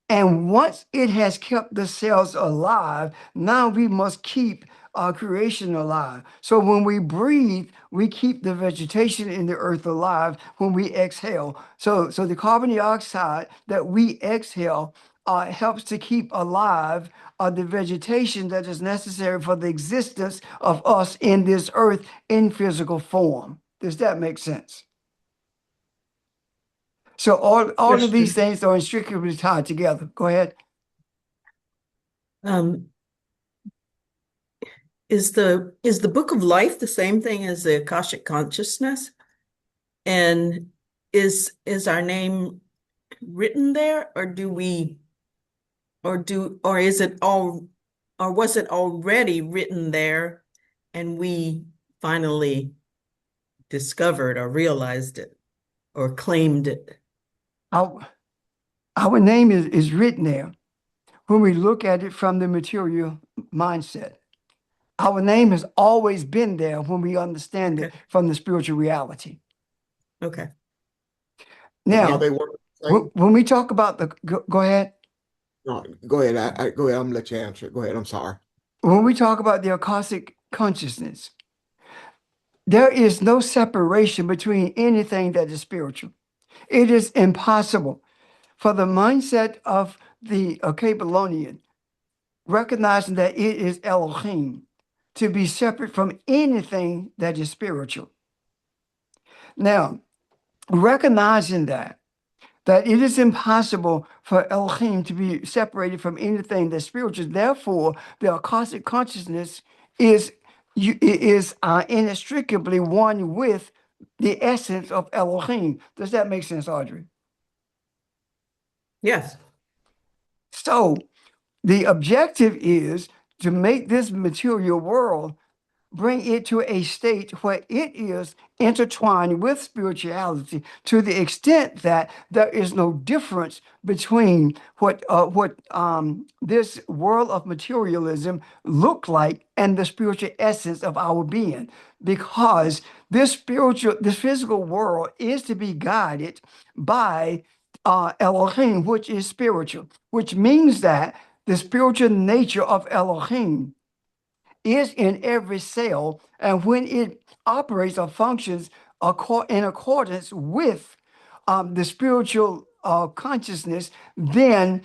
And once it has kept the cells alive, now we must keep our creation alive. So when we breathe, we keep the vegetation in the earth alive when we exhale. So the carbon dioxide that we exhale helps to keep alive the vegetation that is necessary for the existence of us in this earth in physical form. Does that make sense? So all of these things are inextricably tied together. Go ahead. Is the Book of Life the same thing as the Akashic Consciousness? And is our name written there, or is it all, or was it already written there and we finally discovered or realized it or claimed it? Our name is written there when we look at it from the material mindset. Our name has always been there when we understand it from the spiritual reality. Okay. How Now, they work the same? when we talk about go ahead. No, go ahead. Go ahead. I'm gonna let you answer it. Go ahead. I'm sorry. When we talk about the Akashic consciousness, there is no separation between anything that is spiritual. It is impossible for the mindset of the Babylonian, recognizing that it is Elohim, to be separate from anything that is spiritual. Now, recognizing that it is impossible for Elohim to be separated from anything that's spiritual, therefore, the Akashic consciousness is inextricably one with the essence of Elohim. Does that make sense, Audrey? Yes. So the objective is to make this material world, bring it to a state where it is intertwined with spirituality to the extent that there is no difference between what this world of materialism look like and the spiritual essence of our being, because this physical world is to be guided by Elohim, which is spiritual, which means that the spiritual nature of Elohim is in every cell, and when it operates or functions in accordance with the spiritual consciousness, then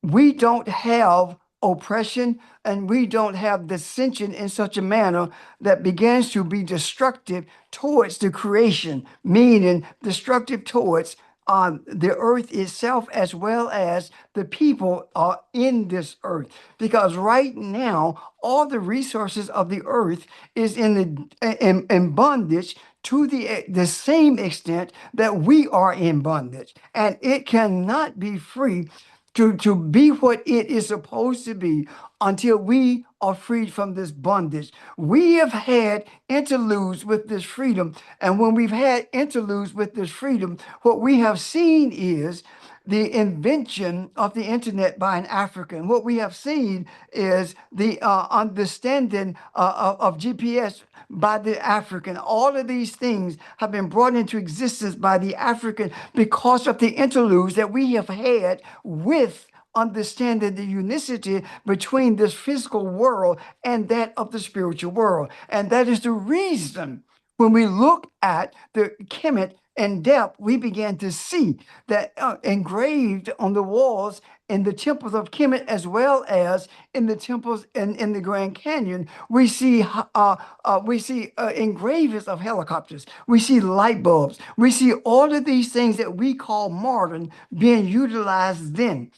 we don't have oppression and we don't have dissension in such a manner that begins to be destructive towards the creation, meaning destructive towards the earth itself, as well as the people are in this earth. Because right now, all the resources of the earth is in bondage to the same extent that we are in bondage, and it cannot be free to be what it is supposed to be until we are freed from this bondage. We have had interludes with this freedom, and when we've had interludes with this freedom, what we have seen is the invention of the internet by an African. What we have seen is the understanding of GPS by the African. All of these things have been brought into existence by the African because of the interludes that we have had with understanding the unicity between this physical world and that of the spiritual world. And that is the reason when we look at the Kemet and depth, we began to see that engraved on the walls in the temples of Kemet, as well as in the temples in the Grand Canyon. We see engravings of helicopters. We see light bulbs. We see all of these things that we call modern being utilized then.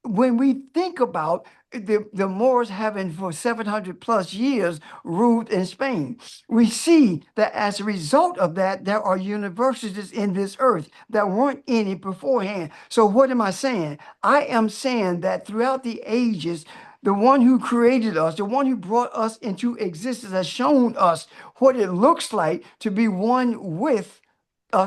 When we think about the Moors having for 700 plus years ruled in Spain, we see that as a result of that, there are universities in this earth that weren't any beforehand. So what am I saying? I am saying that throughout the ages, the one who created us, the one who brought us into existence, has shown us what it looks like to be one with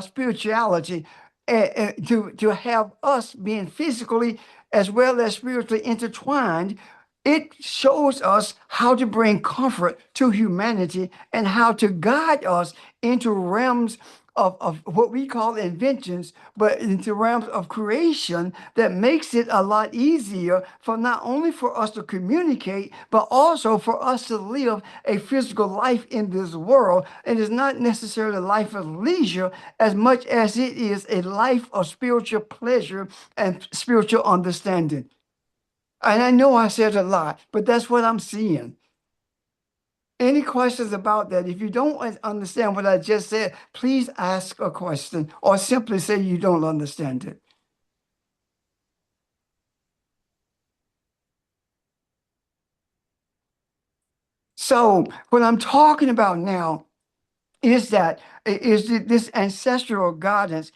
spirituality, to have us being physically as well as spiritually intertwined. It shows us how to bring comfort to humanity and how to guide us into realms of what we call inventions, but into realms of creation that makes it a lot easier for not only for us to communicate, but also for us to live a physical life in this world. And it's not necessarily a life of leisure as much as it is a life of spiritual pleasure and spiritual understanding. And I know I said a lot, but that's what I'm seeing. Any questions about that? If you don't understand what I just said, please ask a question or simply say you don't understand it. So what I'm talking about now is this ancestral guidance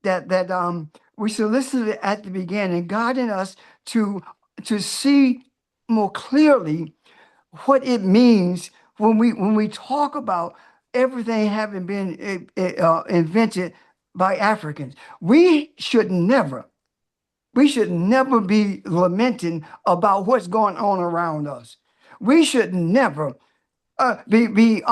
that we solicited at the beginning, guiding us to see more clearly what it means when we talk about everything having been invented by Africans. We should never be lamenting about what's going on around us. We should never be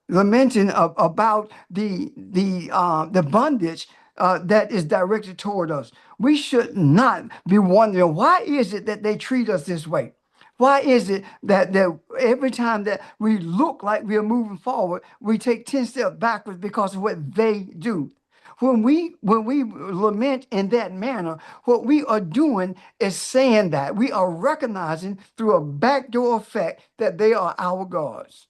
lamenting about the bondage that is directed toward us. We should not be wondering, why is it that they treat us this way? Why is it that every time that we look like we are moving forward, we take 10 steps backwards because of what they do? When we lament in that manner, what we are doing is saying that we are recognizing through a backdoor effect that they are our gods.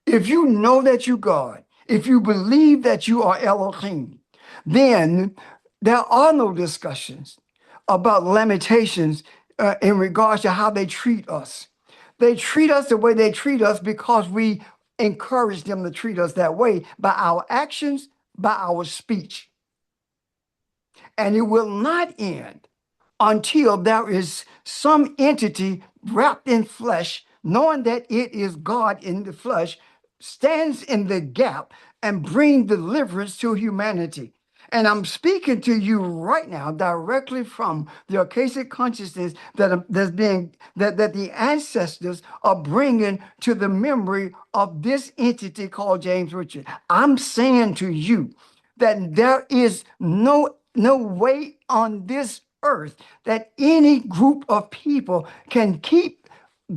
If you know that you God, if you believe that you are Elohim, then there are no discussions about limitations in regards to how they treat us. They treat us the way they treat us because we encourage them to treat us that way by our actions, by our speech. And it will not end until there is some entity wrapped in flesh, knowing that it is God in the flesh, stands in the gap and bring deliverance to humanity. And I'm speaking to you right now directly from the Akashic consciousness that the ancestors are bringing to the memory of this entity called James Richard. I'm saying to you that there is no way on this earth that any group of people can keep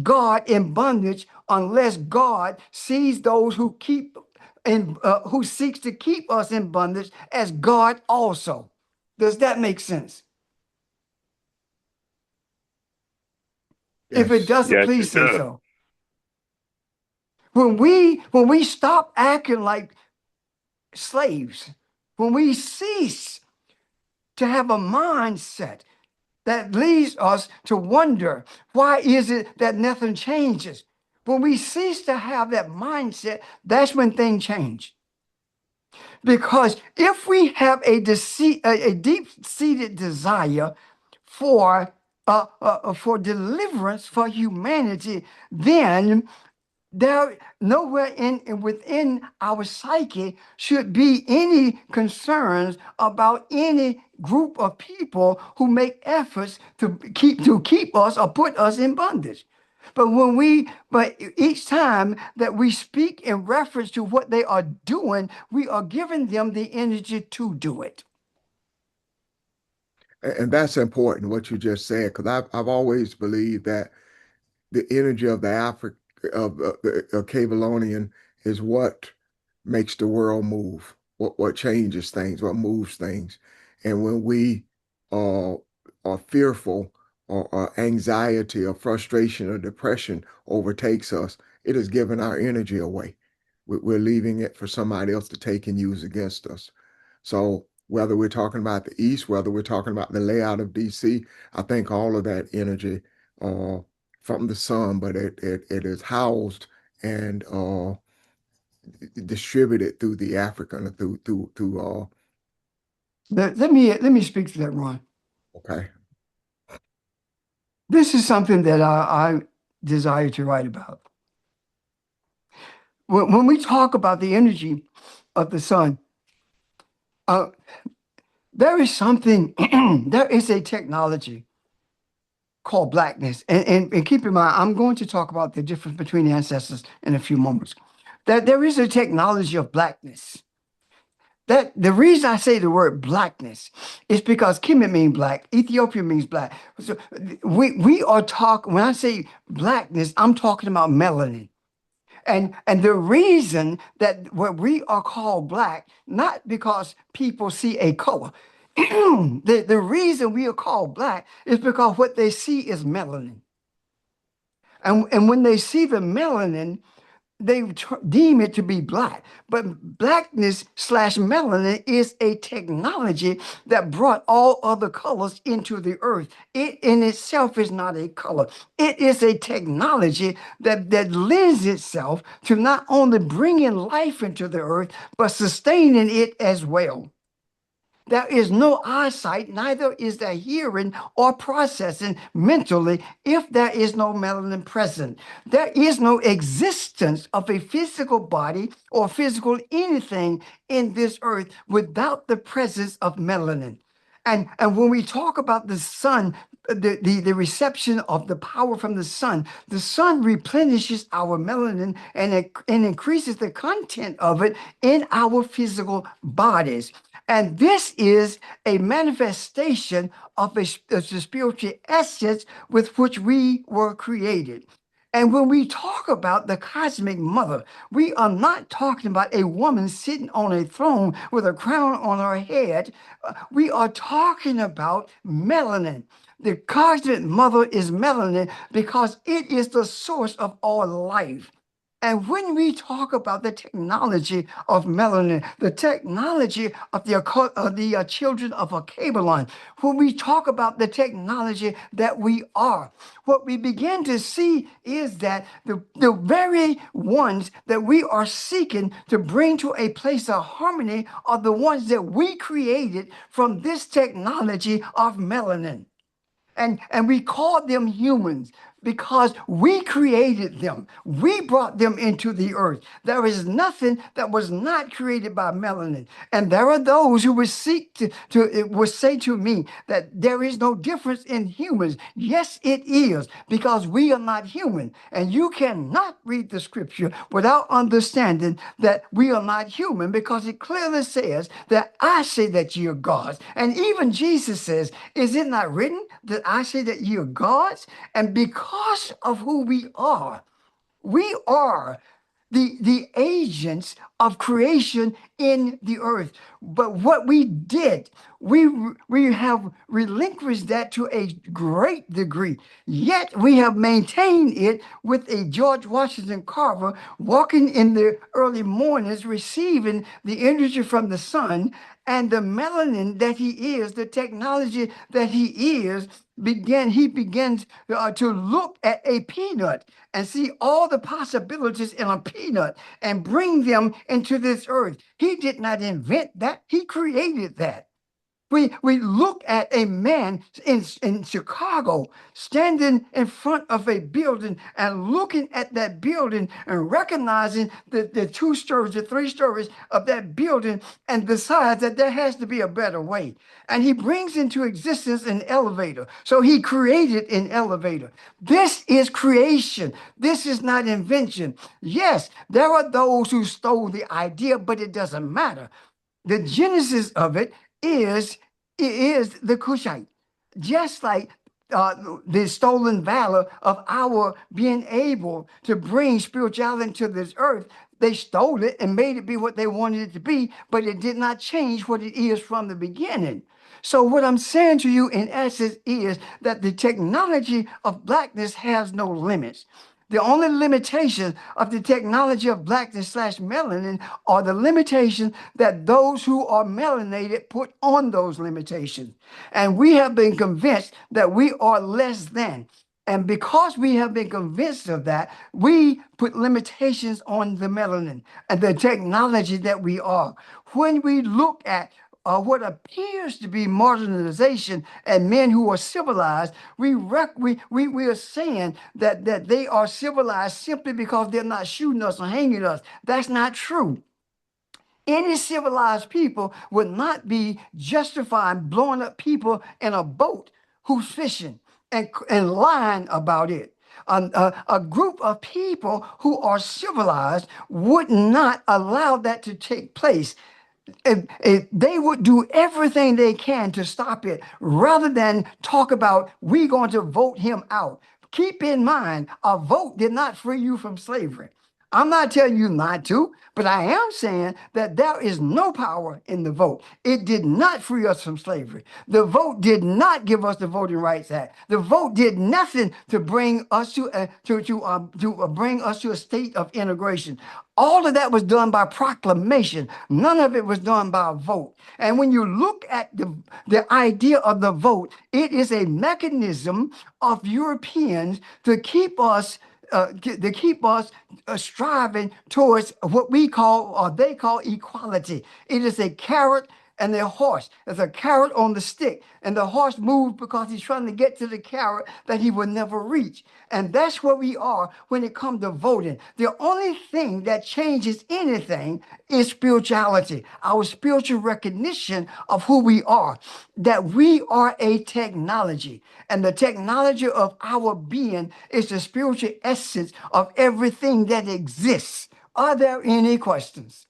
God in bondage unless God sees those who keep who seeks to keep us in bondage as God also. Does that make sense? If it Yes. doesn't, Yes, please it say does. so. When we stop acting like slaves, when we cease to have a mindset that leads us to wonder, why is it that nothing changes? When we cease to have that mindset, that's when things change. Because if we have a deep-seated desire for deliverance for humanity, then there nowhere within our psyche should be any concerns about any group of people who make efforts to keep us or put us in bondage. But each time that we speak in reference to what they are doing, we are giving them the energy to do it. And that's important, what you just said, because I've always believed that the energy of the Cableonian is what makes the world move, what changes things, what moves things. And when we uh, are fearful or anxiety or frustration or depression overtakes us, it is giving our energy away. We're leaving it for somebody else to take and use against us. So whether we're talking about the East, whether we're talking about the layout of DC, I think all of that energy uh, from the sun, but it is housed and distributed through the African, through Let me speak to that, Ron. okay. This is something that I desire to write about. When we talk about the energy of the sun, uh, there is something, there is a technology called blackness. And keep in mind, I'm going to talk about the difference between the ancestors in a few moments. That there is a technology of blackness. That the reason I say the word blackness is because Kemet means black, Ethiopia means black. So we are talking, when I say blackness, I'm talking about melanin. And the reason that what we are called black, not because people see a color. The reason we are called black is because what they see is melanin. And when they see the melanin, they deem it to be black. But blackness slash melanin is a technology that brought all other colors into the earth. It in itself is not a color. It is a technology that lends itself to not only bringing life into the earth, but sustaining it as well. There is no eyesight, neither is there hearing or processing mentally if there is no melanin present. There is no existence of a physical body or physical anything in this earth without the presence of melanin. And when we talk about the sun, the reception of the power from the sun replenishes our melanin and increases the content of it in our physical bodies. And this is a manifestation of the spiritual essence with which we were created. And when we talk about the cosmic mother, we are not talking about a woman sitting on a throne with a crown on her head. We are talking about melanin. The cosmic mother is melanin because it is the source of all life. And when we talk about the technology of melanin, the technology of the children of Akebalon, when we talk about the technology that we are, what we begin to see is that the very ones that we are seeking to bring to a place of harmony are the ones that we created from this technology of melanin. And we call them humans because we created them. We brought them into the earth. There is nothing that was not created by melanin. And there are those who would seek would say to me that there is no difference in humans. Yes, it is, because we are not human. And you cannot read the scripture without understanding that we are not human, because it clearly says that I say that ye are gods. And even Jesus says, is it not written that I say that ye are gods? And because of who we are the agents of creation in the earth. But what we did, we have relinquished that to a great degree. Yet we have maintained it with a George Washington Carver walking in the early mornings, receiving the energy from the sun, and the melanin that he is, the technology that he is, he begins to look at a peanut and see all the possibilities in a peanut and bring them into this earth. He did not invent that. He created that. We look at a man in Chicago standing in front of a building and looking at that building and recognizing the 2 stories, the 3 stories of that building, and decides that there has to be a better way. And he brings into existence an elevator. So he created an elevator. This is creation. This is not invention. Yes, there are those who stole the idea, but it doesn't matter. The genesis of it is the Cushite, just like the stolen valor of our being able to bring spirituality into this earth. They stole it and made it be what they wanted it to be, but it did not change what it is from the beginning. So what I'm saying to you in essence is that the technology of blackness has no limits. The only limitation of the technology of blackness slash melanin are the limitations that those who are melanated put on those limitations. And we have been convinced that we are less than. And because we have been convinced of that, we put limitations on the melanin and the technology that we are. When we look at what appears to be modernization and men who are civilized, we are saying that they are civilized simply because they're not shooting us or hanging us. That's not true. Any civilized people would not be justifying blowing up people in a boat who's fishing and lying about it. A group of people who are civilized would not allow that to take place. If they would do everything they can to stop it rather than talk about we going to vote him out. Keep in mind, a vote did not free you from slavery. I'm not telling you not to, but I am saying that there is no power in the vote. It did not free us from slavery. The vote did not give us the Voting Rights Act. The vote did nothing to bring us bring us to a state of integration. All of that was done by proclamation. None of it was done by a vote. And when you look at the idea of the vote, it is a mechanism of Europeans to keep us striving towards what we call or they call equality. It is a carrot and a horse. There's a carrot on the stick, and the horse moves because he's trying to get to the carrot that he will never reach. And that's where we are when it comes to voting. The only thing that changes anything is spirituality, our spiritual recognition of who we are, that we are a technology. And the technology of our being is the spiritual essence of everything that exists. Are there any questions?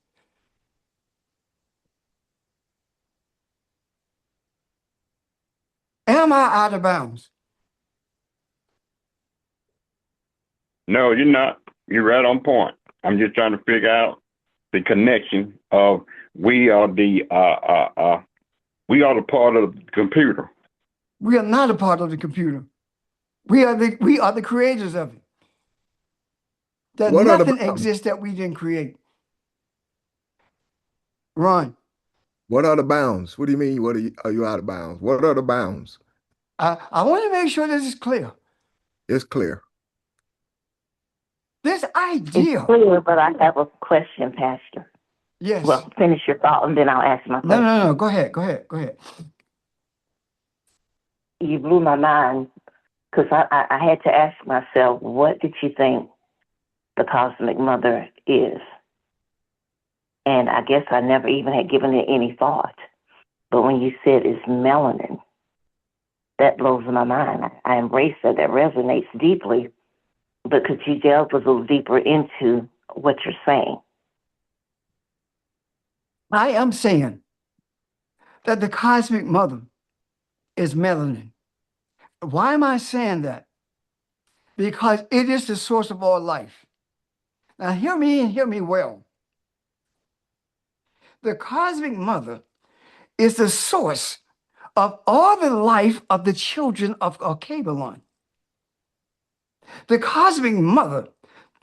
Am I out of bounds? No, you're not. You're right on point. I'm just trying to figure out the connection of we are the part of the computer. We are not a part of the computer. We are the creators of it. That What are the nothing bounds? exists that we didn't create. Ron, What are the bounds? What do you mean? Are you out of bounds? What are the bounds? I want to make sure this is clear. It's clear. This It's idea, clear, but I have a question, Pastor. yes. Well, finish your thought and then I'll ask my question. No. Go ahead. You blew my mind because I had to ask myself, what did you think the cosmic mother is? And I guess I never even had given it any thought. But when you said it's melanin, that blows my mind. I embrace that. That resonates deeply. But could you delve a little deeper into what you're saying? I am saying that the cosmic mother is melanin. Why am I saying that? Because it is the source of all life. Now hear me and hear me well. The cosmic mother is the source of all the life of the children of Kabbalon. The cosmic mother,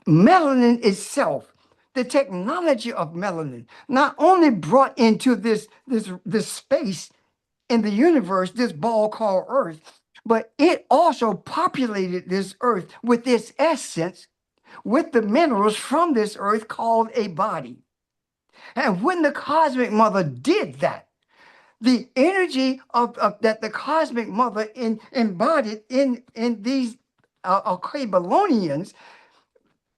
melanin itself, the technology of melanin, not only brought into this space in the universe, this ball called Earth, but it also populated this Earth with its essence, with the minerals from this Earth called a body. And when the cosmic mother did that, the energy of that the cosmic mother embodied in these Kabbalonians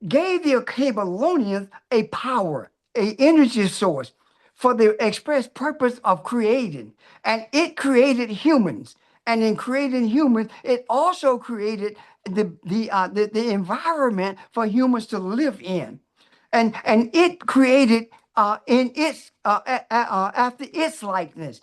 gave the Kabbalonians a power, a energy source for the express purpose of creating. And it created humans. And in creating humans, it also created the environment for humans to live in. And it created in its after its likeness.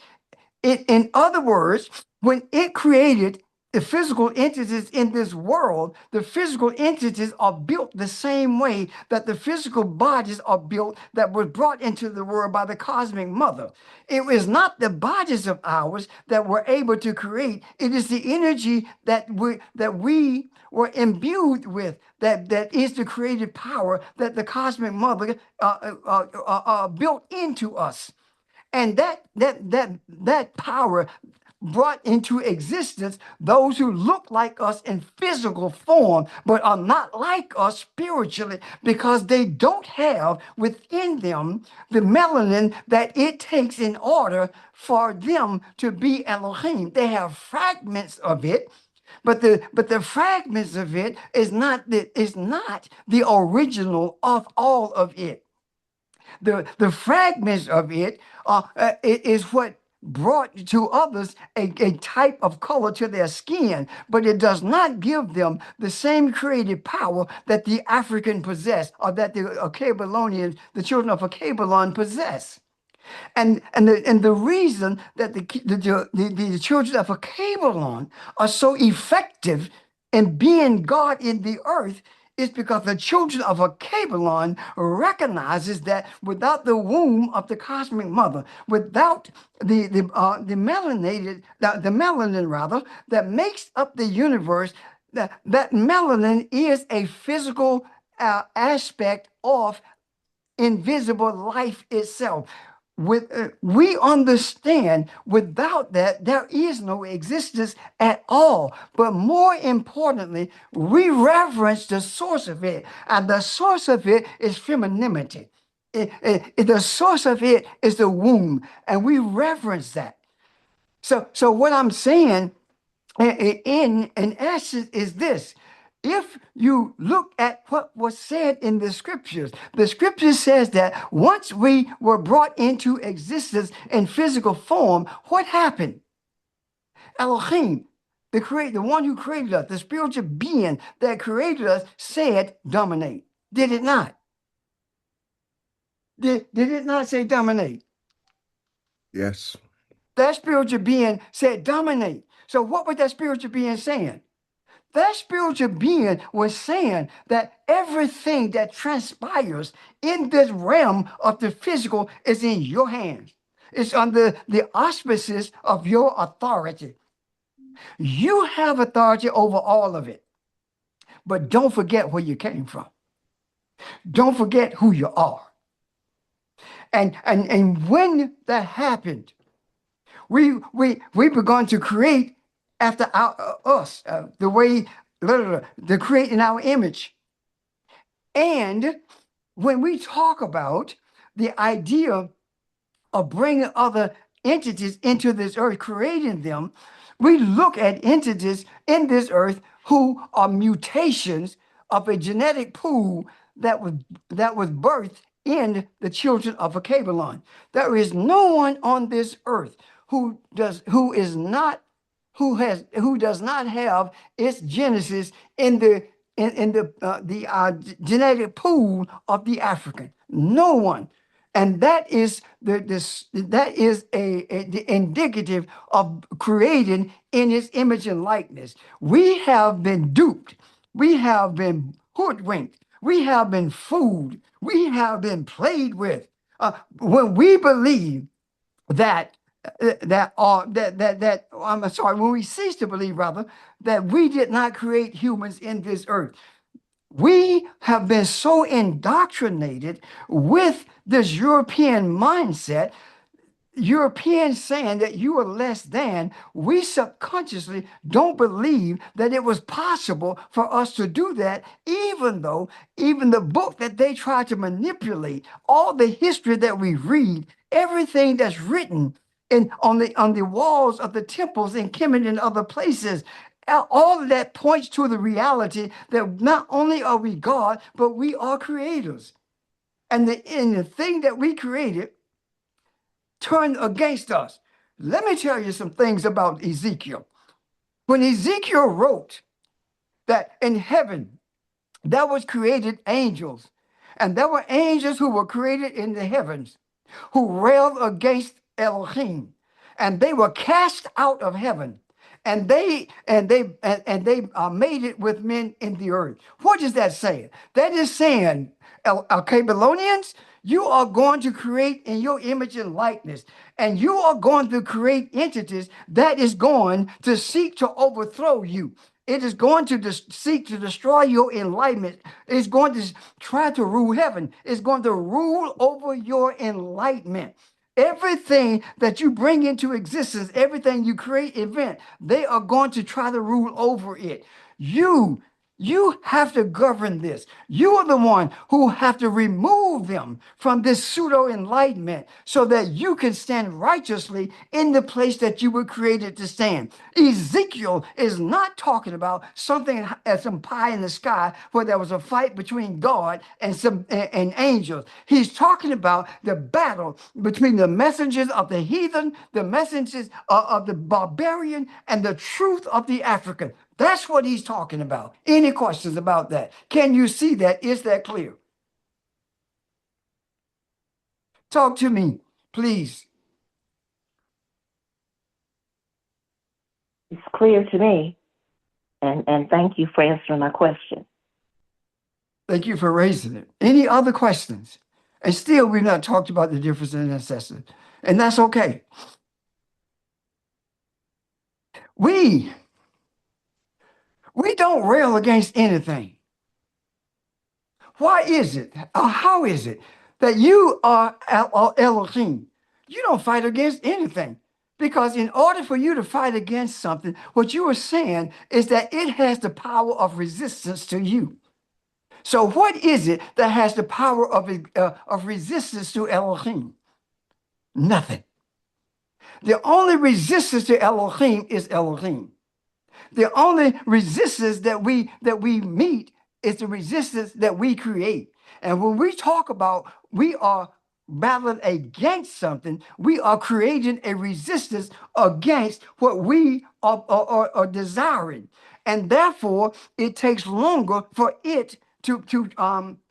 In other words, when it created the physical entities in this world, the physical entities are built the same way that the physical bodies are built that were brought into the world by the cosmic mother. It is not the bodies of ours that we're able to create. It is the energy that we were imbued with, that is the creative power that the cosmic mother built into us. And that power brought into existence those who look like us in physical form, but are not like us spiritually, because they don't have within them the melanin that it takes in order for them to be Elohim. They have fragments of it, but the fragments of it is not the original of all of it. The fragments of it is what brought to others a type of color to their skin, but it does not give them the same creative power that the African possess, or that the Akabalonians, the children of Akabalon, possess. And the reason that the children of Akabalon are so effective in being God in the earth is because the children of Akabalon recognizes that without the womb of the cosmic mother, without the melanin rather that makes up the universe, that melanin is a physical aspect of invisible life itself. We understand without that there is no existence at all. But more importantly, we reverence the source of it, and the source of it is femininity. The source of it is the womb, and we reverence that. So what I'm saying in essence is this: if you look at what was said in the scripture says that once we were brought into existence in physical form, what happened? Elohim, the one who created us, the spiritual being that created us, said, dominate. Did it not? Did it not say dominate? Yes. That spiritual being said, dominate. So what was that spiritual being saying? That spiritual being was saying that everything that transpires in this realm of the physical is in your hands. It's under the auspices of your authority. You have authority over all of it. But don't forget where you came from. Don't forget who you are. And when that happened, we began to create after us, the way to create in our image. And when we talk about the idea of bringing other entities into this earth, creating them, we look at entities in this earth who are mutations of a genetic pool that was birthed in the children of Akabalon. There is no one on this earth who does not have its genesis in the genetic pool of the African. No one. And that is the indicative of creating in his image and likeness. We have been duped. We have been hoodwinked. We have been fooled. We have been played with. When we believe when we cease to believe, rather, that we did not create humans in this earth. We have been so indoctrinated with this European mindset, Europeans saying that you are less than. We subconsciously don't believe that it was possible for us to do that, even though even the book that they try to manipulate, all the history that we read, everything that's written on the walls of the temples in Kemet and other places, all of that points to the reality that not only are we God, but we are creators. And the thing that we created turned against us. Let me tell you some things about Ezekiel. When Ezekiel wrote that in heaven there was created angels, and there were angels who were created in the heavens who railed against Elohim, and they were cast out of heaven. and they made it with men in the earth. What is that saying? That is saying, Babylonians, you are going to create in your image and likeness, and you are going to create entities that is going to seek to overthrow you. It is going to seek to destroy your enlightenment. It's going to try to rule heaven. It's going to rule over your enlightenment. Everything that you bring into existence, everything you create, event, they are going to try to rule over it. You have to govern this. You are the one who have to remove them from this pseudo enlightenment so that you can stand righteously in the place that you were created to stand. Ezekiel is not talking about something as some pie in the sky where there was a fight between God and angels. He's talking about the battle between the messengers of the heathen, the messengers of the barbarian, and the truth of the African. That's what he's talking about. Any questions about that? Can you see that? Is that clear? Talk to me, please. It's clear to me. And thank you for answering my question. Thank you for raising it. Any other questions? And still, we've not talked about the difference in ancestors. And that's okay. We don't rail against anything. Why is it, or how is it that you are Elohim? You don't fight against anything. Because in order for you to fight against something, what you are saying is that it has the power of resistance to you. So what is it that has the power of resistance to Elohim? Nothing. The only resistance to Elohim is Elohim. The only resistance that we meet is the resistance that we create. And when we talk about we are battling against something, we are creating a resistance against what we are desiring. And therefore, it takes longer for it to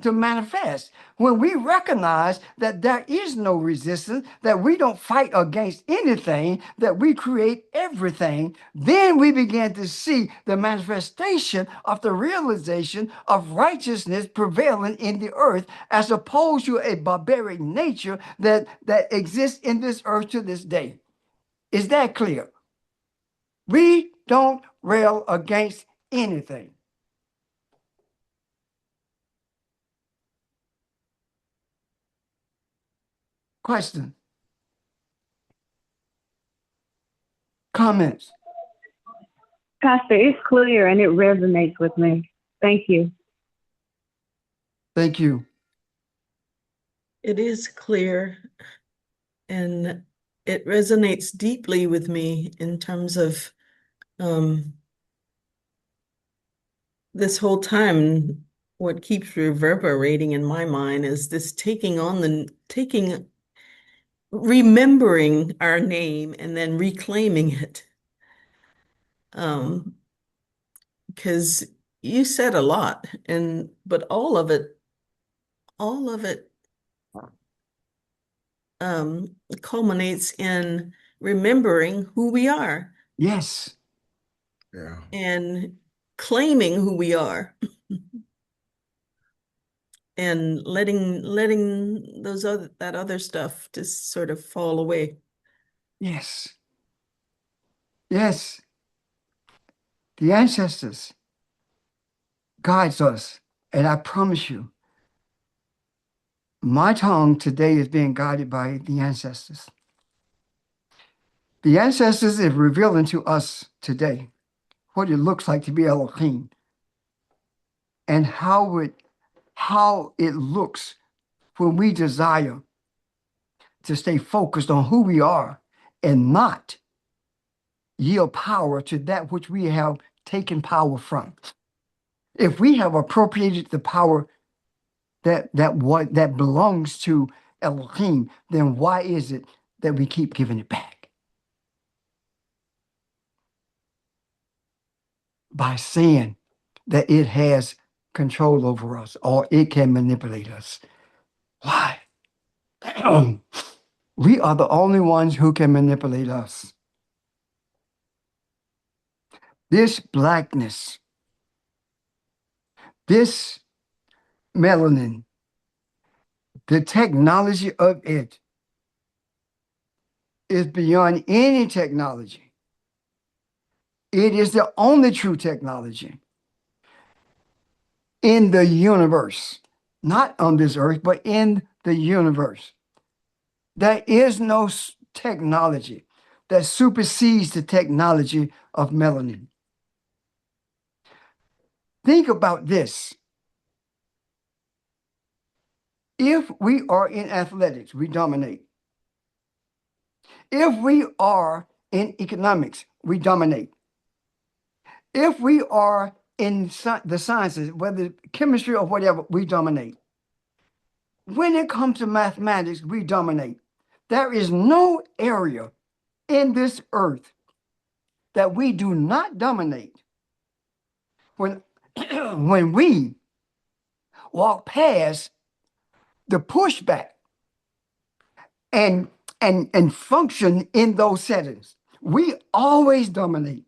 manifest. When we recognize that there is no resistance, that we don't fight against anything, that we create everything, then we begin to see the manifestation of the realization of righteousness prevailing in the earth, as opposed to a barbaric nature that exists in this earth to this day. Is that clear? We don't rail against anything. Question? Comments? Pastor, it's clear and it resonates with me. Thank you. Thank you. It is clear, and it resonates deeply with me in terms of this whole time. What keeps reverberating in my mind is this remembering our name and then reclaiming it. Because you said a lot, but all of it culminates in remembering who we are. Yes. Yeah. And claiming who we are. And letting that other stuff just sort of fall away. Yes. Yes. The ancestors guides us. And I promise you, my tongue today is being guided by the ancestors. The ancestors is revealing to us today what it looks like to be Elohim, and how it looks when we desire to stay focused on who we are and not yield power to that which we have taken power from. If we have appropriated the power that belongs to Elohim, then why is it that we keep giving it back? By saying that it has control over us or it can manipulate us. Why? We are the only ones who can manipulate us. this blackness, this melanin, the technology of it is beyond any technology. It is the only true technology in the universe, not on this earth, but in the universe. There is no technology that supersedes the technology of melanin. Think about this. If we are in athletics, we dominate. If we are in economics, we dominate. If we are in the sciences, whether chemistry or whatever, we dominate. When it comes to mathematics, we dominate. There is no area in this earth that we do not dominate. When, when we walk past the pushback and function in those settings, we always dominate.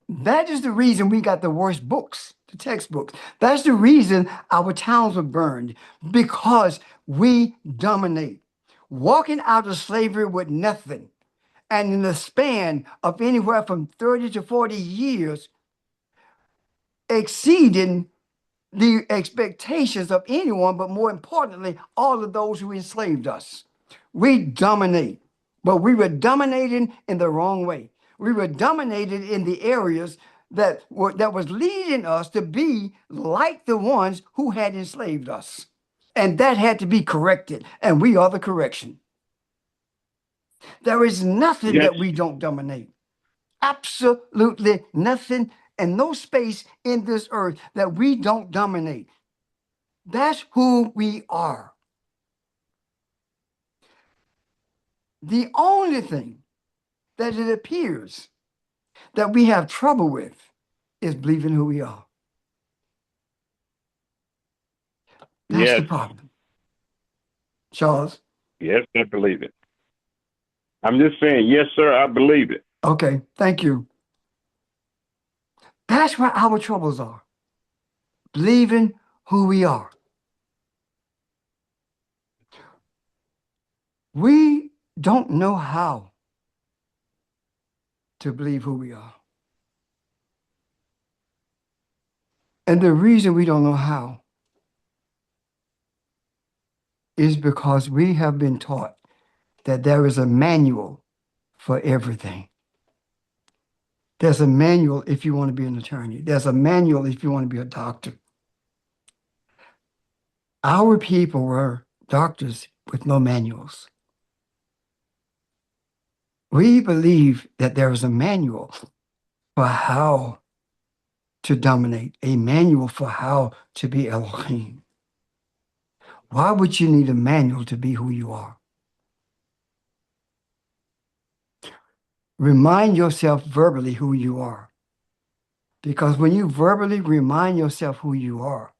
That is the reason we got the worst books, the textbooks. That's the reason our towns were burned, because we dominate. Walking out of slavery with nothing, and in the span of anywhere from 30 to 40 years, exceeding the expectations of anyone, but more importantly, all of those who enslaved us. We dominate, but we were dominating in the wrong way. We were dominated in the areas that was leading us to be like the ones who had enslaved us. And that had to be corrected, and we are the correction. There is nothing Yes. that we don't dominate. Absolutely nothing, and no space in this earth that we don't dominate. That's who we are. The only thing that it appears that we have trouble with is believing who we are. That's Yes. the problem. Charles? Yes, I believe it. I'm just saying, yes, sir, I believe it. Okay, thank you. That's where our troubles are. Believing who we are. We don't know how to believe who we are. And the reason we don't know how is because we have been taught that there is a manual for everything. There's a manual if you want to be an attorney. There's a manual if you want to be a doctor. Our people were doctors with no manuals. We believe that there is a manual for how to dominate, a manual for how to be Elohim. Why would you need a manual to be who you are? Remind yourself verbally who you are. Because when you verbally remind yourself who you are,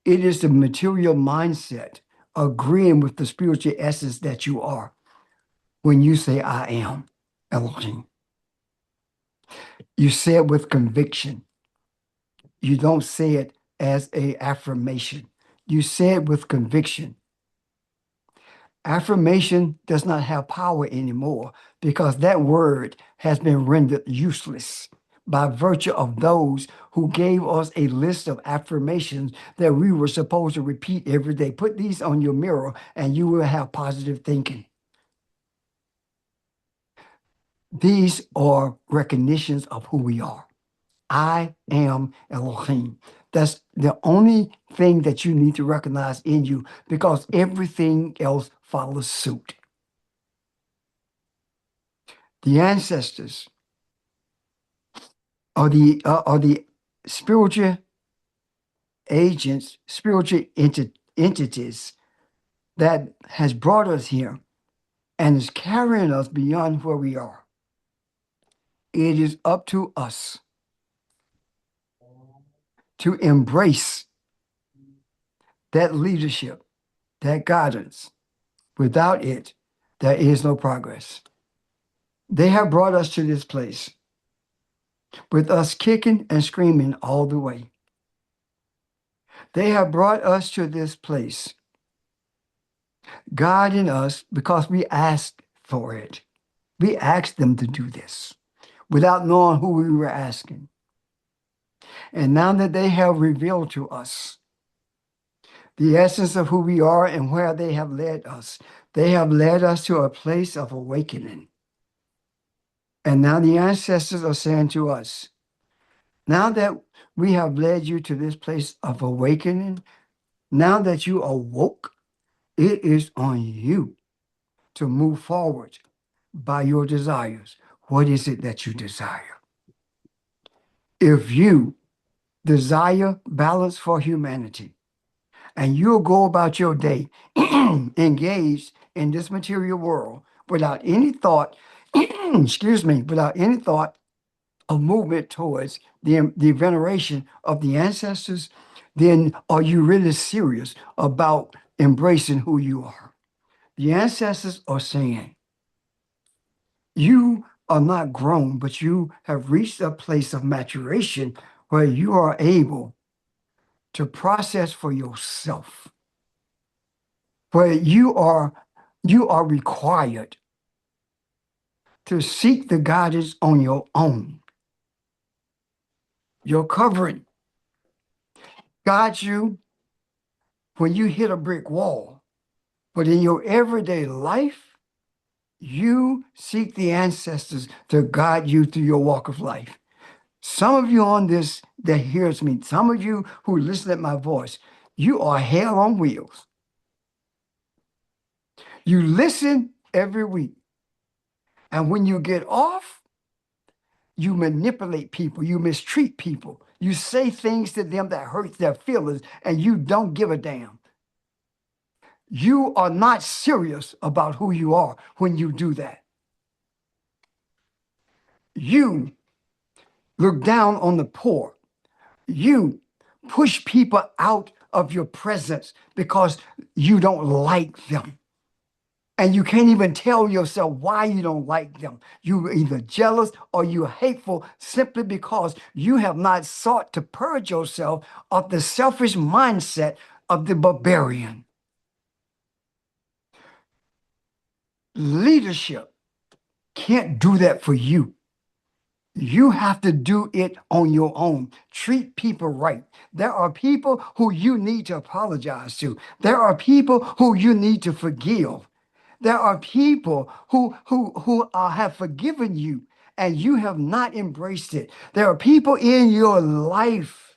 it is the material mindset agreeing with the spiritual essence that you are when you say, I am Elohim. You say it with conviction. You don't say it as an affirmation. You say it with conviction. Affirmation does not have power anymore because that word has been rendered useless by virtue of those who gave us a list of affirmations that we were supposed to repeat every day. Put these on your mirror and you will have positive thinking. These are recognitions of who we are. I am Elohim. That's the only thing that you need to recognize in you because everything else follows suit. The ancestors are the spiritual agents, spiritual entities that has brought us here and is carrying us beyond where we are. It is up to us to embrace that leadership, that guidance. Without it, there is no progress. They have brought us to this place. with us kicking and screaming all the way. They have brought us to this place, guiding us because we asked for it. We asked them to do this without knowing who we were asking. And now that they have revealed to us the essence of who we are and where they have led us, they have led us to a place of awakening. And now the ancestors are saying to us, now that we have led you to this place of awakening, now that you awoke, it is on you to move forward by your desires. What is it that you desire? If you desire balance for humanity, and you'll go about your day engaged in this material world without any thought, excuse me, without any thought of movement towards the veneration of the ancestors, then are you really serious about embracing who you are? The ancestors are saying, you are not grown, but you have reached a place of maturation where you are able to process for yourself, where you are required to seek the guidance on your own. Your covering guides you when you hit a brick wall, but in your everyday life, you seek the ancestors to guide you through your walk of life. Some of you on this that hears me, some of you who listen at my voice, you are hell on wheels. You listen every week. And when you get off, you manipulate people, you mistreat people, you say things to them that hurt their feelings, and you don't give a damn. You are not serious about who you are when you do that. You look down on the poor. You push people out of your presence because you don't like them. And you can't even tell yourself why you don't like them. You're either jealous or you're hateful simply because you have not sought to purge yourself of the selfish mindset of the barbarian. Leadership can't do that for you. You have to do it on your own. Treat people right. There are people who you need to apologize to. There are people who you need to forgive. There are people who have forgiven you and you have not embraced it. There are people in your life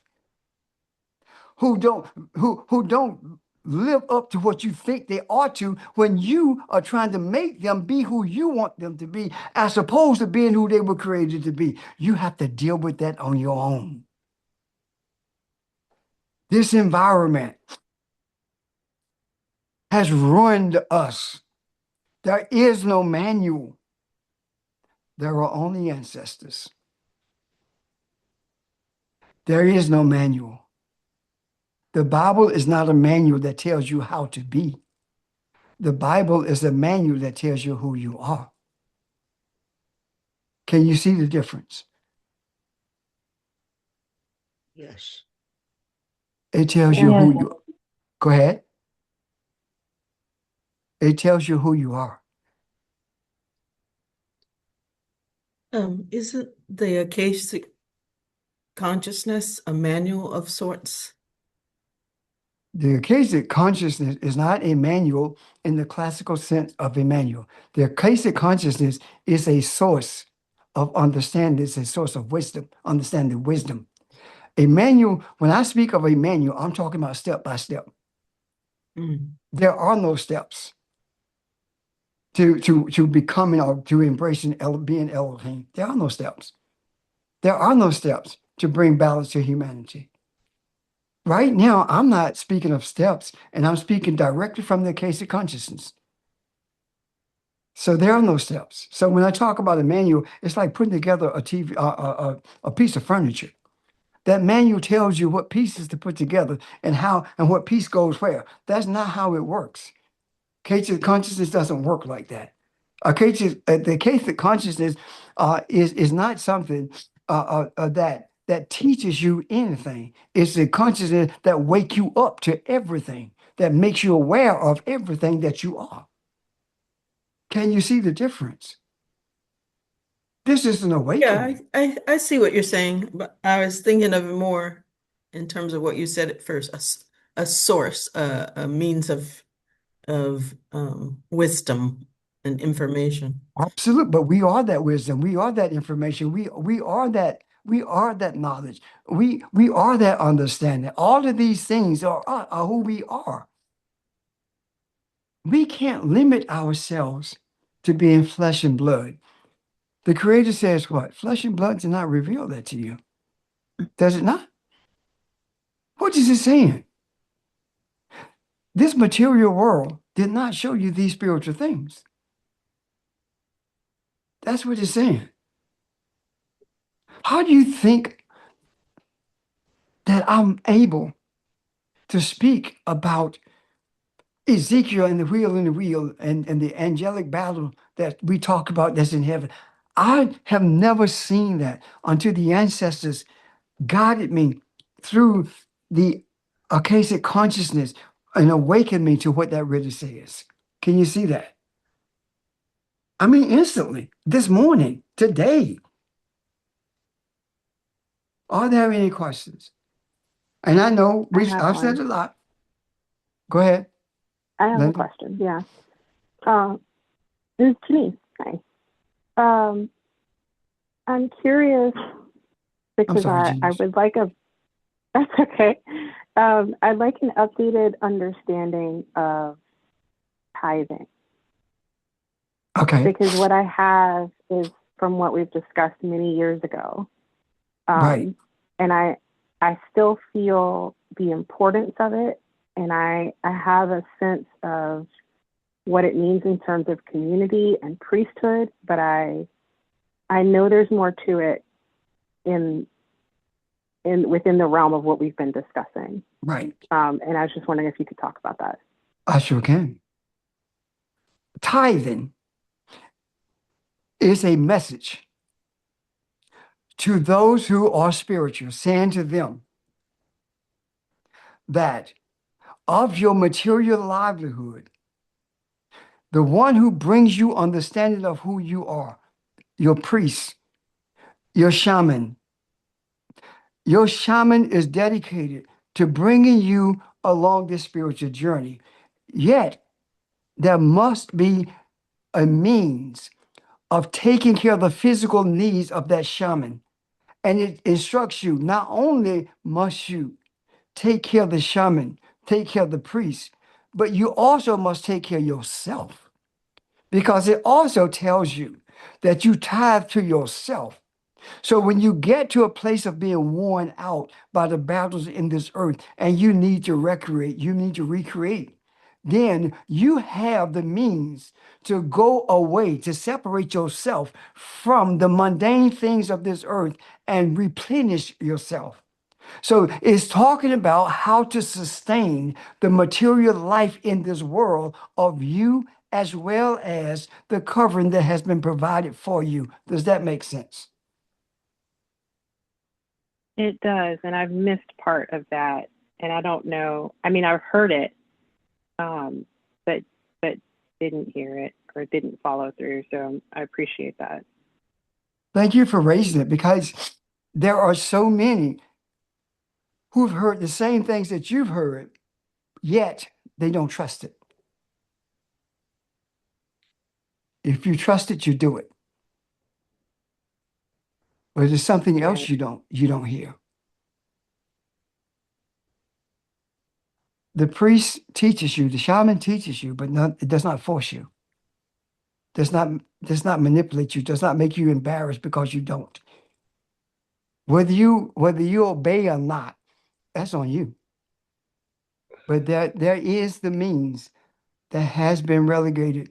who don't live up to what you think they ought to when you are trying to make them be who you want them to be as opposed to being who they were created to be. You have to deal with that on your own. This environment has ruined us. There is no manual. There are only ancestors. There is no manual. The Bible is not a manual that tells you how to be. The Bible is a manual that tells you who you are. Can you see the difference? Yes. It tells you who you are. Go ahead. It tells you who you are. Isn't the Akashic consciousness a manual of sorts? The Akashic consciousness is not a manual in the classical sense of a manual. The Akashic consciousness is a source of understanding, it's a source of wisdom, understanding wisdom. A manual, when I speak of a manual, I'm talking about step by step. There are no steps to becoming or to embracing being Elohim. There are no steps. There are no steps to bring balance to humanity. Right now, I'm not speaking of steps, and I'm speaking directly from the Akashic consciousness. So there are no steps. So when I talk about a manual, it's like putting together a TV, a piece of furniture. That manual tells you what pieces to put together and how and what piece goes where. That's not how it works. Akashic consciousness doesn't work like that. The Akashic consciousness is not something that teaches you anything. It's the consciousness that wake you up to everything, that makes you aware of everything that you are. Can you see the difference? This is an Yeah, awakening. I see what you're saying, but I was thinking of it more in terms of what you said at first, a source, a means of wisdom and information. Absolute, but we are that wisdom. We are that information. We are that knowledge. We are that understanding. All of these things are who we are. We can't limit ourselves to being flesh and blood. The Creator says what? Flesh and blood did not reveal that to you. Does it not? What is it saying? This material world did not show you these spiritual things. That's what it's saying. How do you think that I'm able to speak about Ezekiel and the wheel and the angelic battle that we talk about that's in heaven? I have never seen that until the ancestors guided me through the Akashic consciousness and awakened me to what that really says. Can you see that? I mean, instantly, this morning, today. Are there any questions? And I know I've said a lot. Go ahead. I have a Linda. question. Yeah. This is Denise. Hi. I'm curious because sorry, I Janice. would like that's okay. I'd like an updated understanding of tithing Okay. because what I have is from what we've discussed many years ago. Right. And I still feel the importance of it. And I have a sense of what it means in terms of community and priesthood, but I know there's more to it within the realm of what we've been discussing. Right. And I was just wondering if you could talk about that. I sure can. Tithing is a message to those who are spiritual, saying to them that of your material livelihood, the one who brings you understanding of who you are, your priest, your shaman is dedicated to bringing you along this spiritual journey. Yet, there must be a means of taking care of the physical needs of that shaman. And it instructs you, not only must you take care of the shaman, take care of the priest, but you also must take care of yourself. Because it also tells you that you tithe to yourself. So when you get to a place of being worn out by the battles in this earth and you need to recreate, you need to recreate, then you have the means to go away, to separate yourself from the mundane things of this earth and replenish yourself. So it's talking about how to sustain the material life in this world of you as well as the covering that has been provided for you. Does that make sense? It does. And I've missed part of that. And I don't know. I mean, I've heard it, but didn't hear it or didn't follow through. So I appreciate that. Thank you for raising it because there are so many who've heard the same things that you've heard, yet they don't trust it. If you trust it, you do it. But there's something else you don't hear. The priest teaches you, the shaman teaches you, but it does not force you. Does not manipulate you, does not make you embarrassed because you don't. Whether you obey or not, that's on you. But there is the means that has been relegated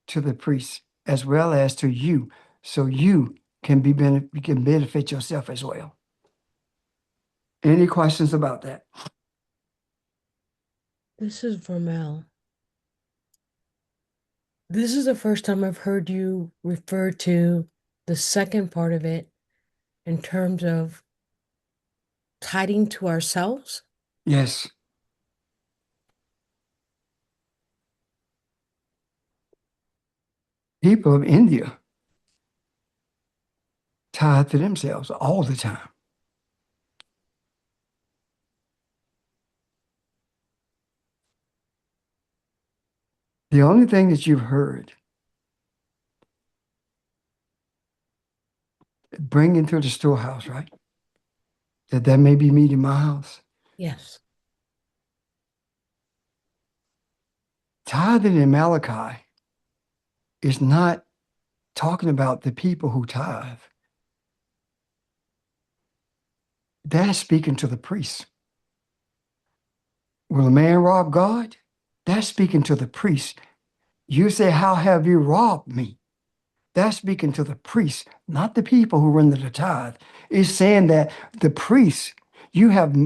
to the priest as well as to you, so you can benefit yourself as well. Any questions about that? This is Vermel. This is the first time I've heard you refer to the second part of it in terms of tithing to ourselves? Yes. People of India tithe to themselves all the time. The only thing that you've heard, bring into the storehouse, right? That may be meat in my house. Yes. Tithing in Malachi is not talking about the people who tithe. That's speaking to the priests. Will a man rob God? That's speaking to the priest. You say, how have you robbed me? That's speaking to the priest, not the people who render the tithe. It's saying that the priests, you have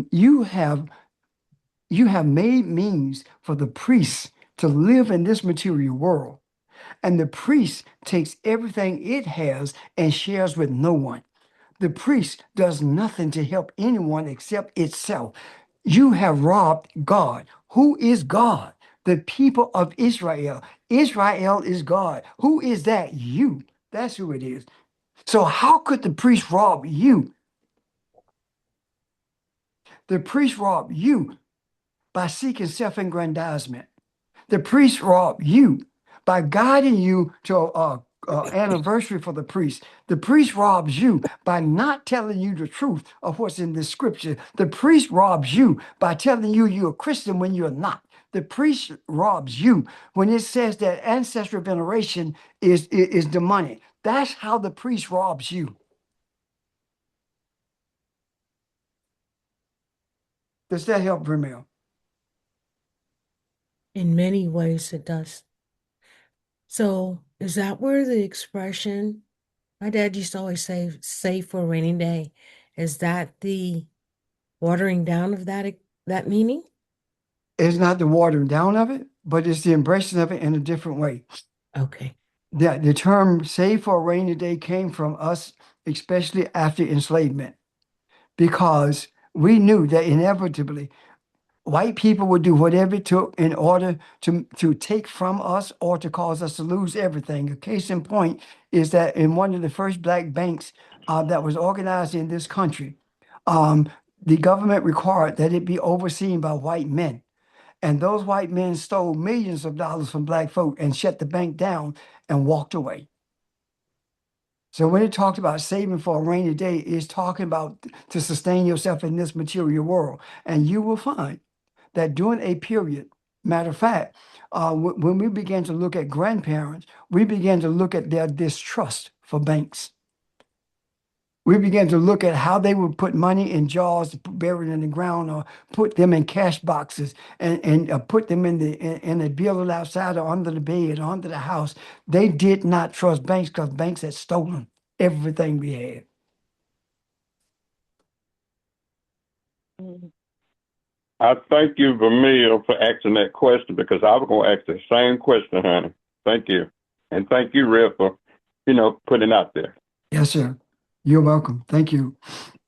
made means for the priests to live in this material world. And the priest takes everything it has and shares with no one. The priest does nothing to help anyone except itself. You have robbed God. Who is God? The people of Israel. Israel is God. Who is that? You. That's who it is. So how could the priest rob you? The priest robbed you by seeking self-aggrandizement. The priest robbed you by guiding you to an anniversary for the priest. The priest robs you by not telling you the truth of what's in the scripture. The priest robs you by telling you you're a Christian when you're not. The priest robs you when it says that ancestral veneration is demonic. That's how the priest robs you. Does that help, Vermeil? In many ways, it does. So, is that where the expression, my dad used to always say, save for a rainy day, is that the watering down of that meaning? It's not the watering down of it, but it's the embracing of it in a different way. Okay. The term save for a rainy day came from us, especially after enslavement, because we knew that inevitably white people would do whatever it took in order to take from us or to cause us to lose everything. A case in point is that in one of the first black banks that was organized in this country, the government required that it be overseen by white men. And those white men stole millions of dollars from black folk and shut the bank down and walked away. So when it talked about saving for a rainy day, it's talking about to sustain yourself in this material world. And you will find that during a period, matter of fact, when we began to look at grandparents, we began to look at their distrust for banks. We began to look at how they would put money in jars buried in the ground, or put them in cash boxes, and put them in a building outside or under the bed or under the house. They did not trust banks because banks had stolen everything we had. I thank you, Vermeil, for asking that question because I was going to ask the same question, honey. Thank you. And thank you, Rev, for, putting it out there. Yes, sir. You're welcome. Thank you.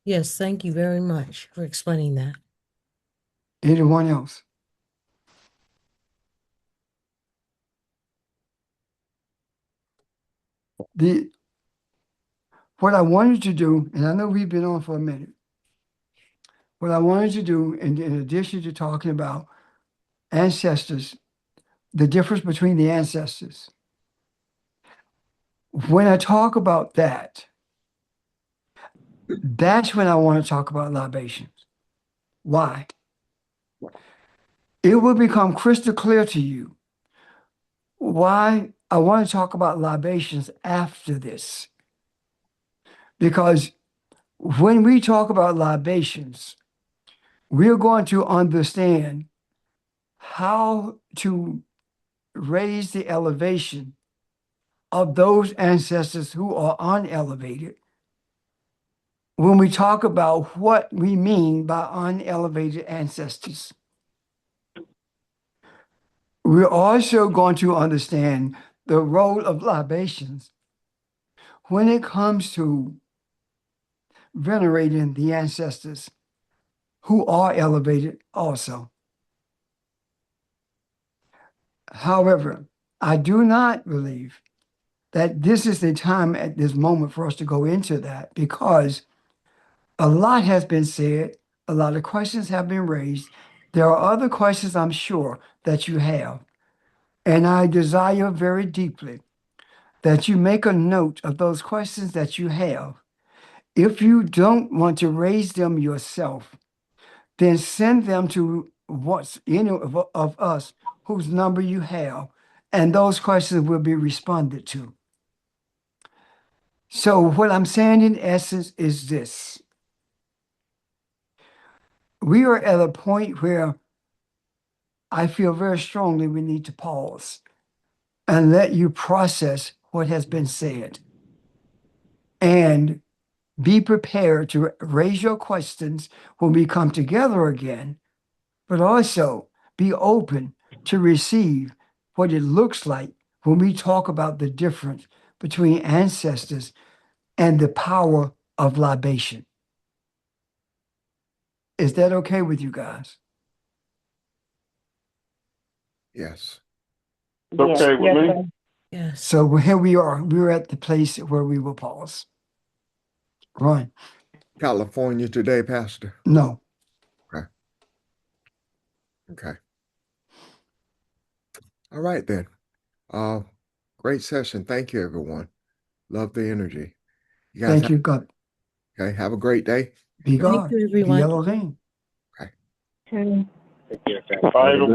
Yes, thank you very much for explaining that. Anyone else? What I wanted to do, and I know we've been on for a minute, what I wanted to do, in addition to talking about ancestors, the difference between the ancestors, when I talk about that, that's when I want to talk about libations. Why? It will become crystal clear to you why I want to talk about libations after this. Because when we talk about libations, we're going to understand how to raise the elevation of those ancestors who are unelevated when we talk about what we mean by unelevated ancestors. We're also going to understand the role of libations when it comes to venerating the ancestors who are elevated also. However, I do not believe that this is the time at this moment for us to go into that, because a lot has been said, a lot of questions have been raised. There are other questions I'm sure that you have. And I desire very deeply that you make a note of those questions that you have. If you don't want to raise them yourself, then send them to any of us whose number you have, and those questions will be responded to. So what I'm saying in essence is this. We are at a point where I feel very strongly we need to pause and let you process what has been said. And be prepared to raise your questions when we come together again, but also be open to receive what it looks like when we talk about the difference between ancestors and the power of libation. Is that okay with you guys? Yes. It's okay with me. sir. Yes. So here we are. We're at the place where we will pause. Ron, California today, Pastor. no. Okay. All right then. Great session. Thank you, everyone. Love the energy. You guys Thank you, God. okay, have a great day. Be Thank God. you, Be everyone. Elohim. Okay. Bye, everyone.